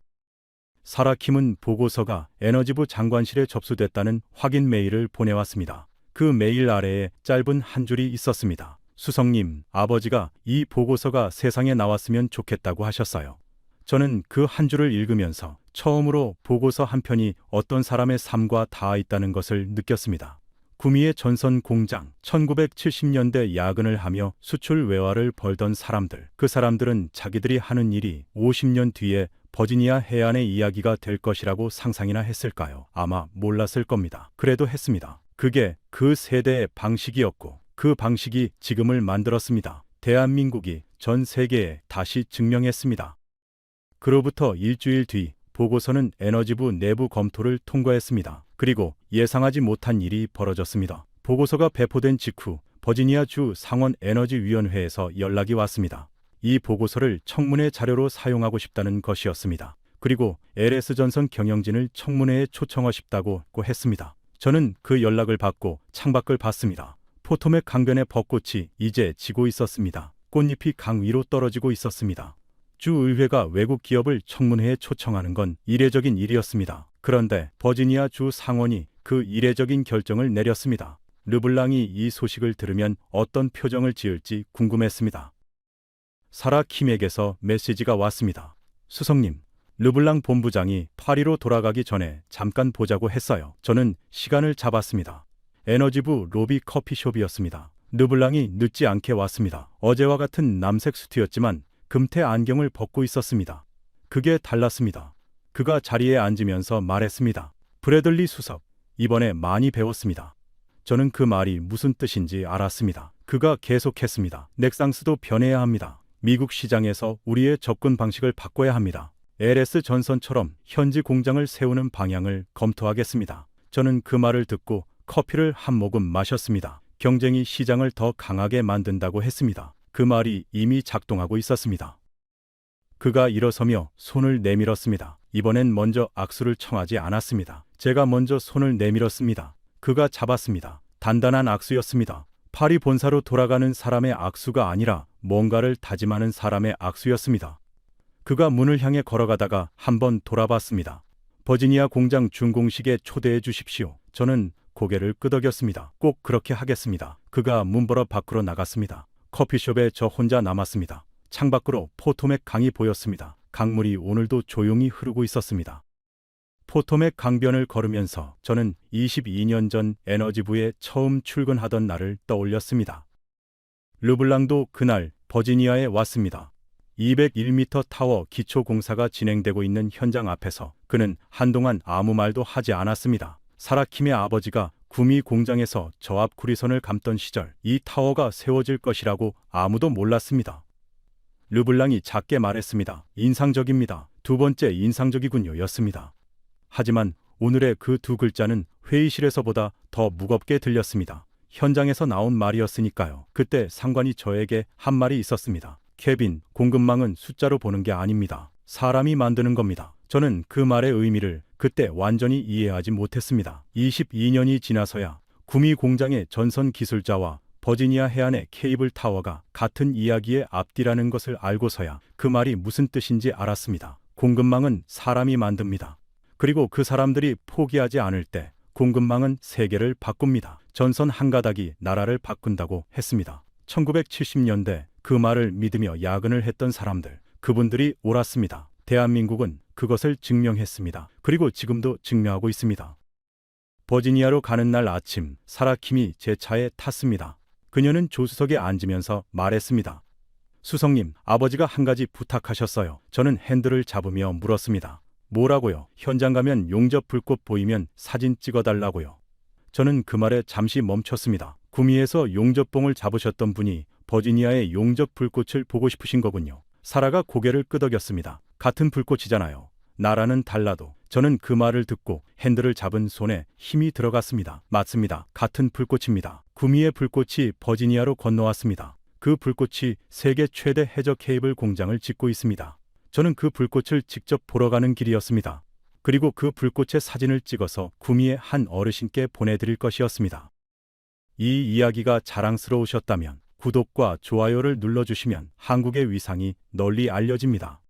사라 킴은 보고서가 에너지부 장관실에 접수됐다는 확인 메일을 보내왔습니다. 그 메일 아래에 짧은 한 줄이 있었습니다. 수석님, 아버지가 이 보고서가 세상에 나왔으면 좋겠다고 하셨어요. 저는 그 한 줄을 읽으면서 처음으로 보고서 한 편이 어떤 사람의 삶과 닿아 있다는 것을 느꼈습니다. 구미의 전선 공장, 1970년대 야근을 하며 수출 외화를 벌던 사람들. 그 사람들은 자기들이 하는 일이 50년 뒤에 버지니아 해안의 이야기가 될 것이라고 상상이나 했을까요? 아마 몰랐을 겁니다. 그래도 했습니다. 그게 그 세대의 방식이었고 그 방식이 지금을 만들었습니다. 대한민국이 전 세계에 다시 증명했습니다. 그로부터 일주일 뒤 보고서는 에너지부 내부 검토를 통과했습니다. 그리고 예상하지 못한 일이 벌어졌습니다. 보고서가 배포된 직후 버지니아주 상원에너지위원회에서 연락이 왔습니다. 이 보고서를 청문회 자료로 사용하고 싶다는 것이었습니다. 그리고 LS전선 경영진을 청문회에 초청하고 했습니다. 저는 그 연락을 받고 창밖을 봤습니다. 포토맥 강변의 벚꽃이 이제 지고 있었습니다. 꽃잎이 강 위로 떨어지고 있었습니다. 주의회가 외국 기업을 청문회에 초청하는 건 이례적인 일이었습니다. 그런데 버지니아 주 상원이 그 이례적인 결정을 내렸습니다. 르블랑이 이 소식을 들으면 어떤 표정을 지을지 궁금했습니다. 사라 킴에게서 메시지가 왔습니다. 수석님, 르블랑 본부장이 파리로 돌아가기 전에 잠깐 보자고 했어요. 저는 시간을 잡았습니다. 에너지부 로비 커피숍이었습니다. 르블랑이 늦지 않게 왔습니다. 어제와 같은 남색 수트였지만 금태 안경을 벗고 있었습니다. 그게 달랐습니다. 그가 자리에 앉으면서 말했습니다. 브래들리 수석, 이번에 많이 배웠습니다. 저는 그 말이 무슨 뜻인지 알았습니다. 그가 계속했습니다. 넥상스도 변해야 합니다. 미국 시장에서 우리의 접근 방식을 바꿔야 합니다. LS 전선처럼 현지 공장을 세우는 방향을 검토하겠습니다. 저는 그 말을 듣고 커피를 한 모금 마셨습니다. 경쟁이 시장을 더 강하게 만든다고 했습니다. 그 말이 이미 작동하고 있었습니다. 그가 일어서며 손을 내밀었습니다. 이번엔 먼저 악수를 청하지 않았습니다. 제가 먼저 손을 내밀었습니다. 그가 잡았습니다. 단단한 악수였습니다. 파리 본사로 돌아가는 사람의 악수가 아니라 뭔가를 다짐하는 사람의 악수였습니다. 그가 문을 향해 걸어가다가 한번 돌아봤습니다. 버지니아 공장 준공식에 초대해 주십시오. 저는 고개를 끄덕였습니다. 꼭 그렇게 하겠습니다. 그가 문 벌어 밖으로 나갔습니다. 커피숍에 저 혼자 남았습니다. 창밖으로 포토맥 강이 보였습니다. 강물이 오늘도 조용히 흐르고 있었습니다. 포토맥 강변을 걸으면서 저는 22년 전 에너지부에 처음 출근하던 날을 떠올렸습니다. 르블랑도 그날 버지니아에 왔습니다. 201m 타워 기초 공사가 진행되고 있는 현장 앞에서 그는 한동안 아무 말도 하지 않았습니다. 사라 킴의 아버지가 구미 공장에서 저 앞 구리선을 감던 시절 이 타워가 세워질 것이라고 아무도 몰랐습니다. 르블랑이 작게 말했습니다. 인상적입니다. 두 번째 인상적이군요 였습니다. 하지만 오늘의 그 두 글자는 회의실에서보다 더 무겁게 들렸습니다. 현장에서 나온 말이었으니까요. 그때 상관이 저에게 한 말이 있었습니다. 케빈, 공급망은 숫자로 보는 게 아닙니다. 사람이 만드는 겁니다. 저는 그 말의 의미를 그때 완전히 이해하지 못했습니다. 22년이 지나서야 구미 공장의 전선 기술자와 버지니아 해안의 케이블 타워가 같은 이야기의 앞뒤라는 것을 알고서야 그 말이 무슨 뜻인지 알았습니다. 공급망은 사람이 만듭니다. 그리고 그 사람들이 포기하지 않을 때 공급망은 세계를 바꿉니다. 전선 한 가닥이 나라를 바꾼다고 했습니다. 1970년대 그 말을 믿으며 야근을 했던 사람들, 그분들이 옳았습니다. 대한민국은 그것을 증명했습니다. 그리고 지금도 증명하고 있습니다. 버지니아로 가는 날 아침, 사라 킴이 제 차에 탔습니다. 그녀는 조수석에 앉으면서 말했습니다. 수석님, 아버지가 한 가지 부탁하셨어요. 저는 핸들을 잡으며 물었습니다. 뭐라고요? 현장 가면 용접 불꽃 보이면 사진 찍어달라고요. 저는 그 말에 잠시 멈췄습니다. 구미에서 용접봉을 잡으셨던 분이 버지니아의 용접 불꽃을 보고 싶으신 거군요. 사라가 고개를 끄덕였습니다. 같은 불꽃이잖아요. 나라는 달라도. 저는 그 말을 듣고 핸들을 잡은 손에 힘이 들어갔습니다. 맞습니다. 같은 불꽃입니다. 구미의 불꽃이 버지니아로 건너왔습니다. 그 불꽃이 세계 최대 해저 케이블 공장을 짓고 있습니다. 저는 그 불꽃을 직접 보러 가는 길이었습니다. 그리고 그 불꽃의 사진을 찍어서 구미의 한 어르신께 보내드릴 것이었습니다. 이 이야기가 자랑스러우셨다면 구독과 좋아요를 눌러주시면 한국의 위상이 널리 알려집니다.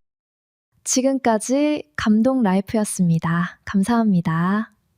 지금까지 감동 라이프였습니다. 감사합니다.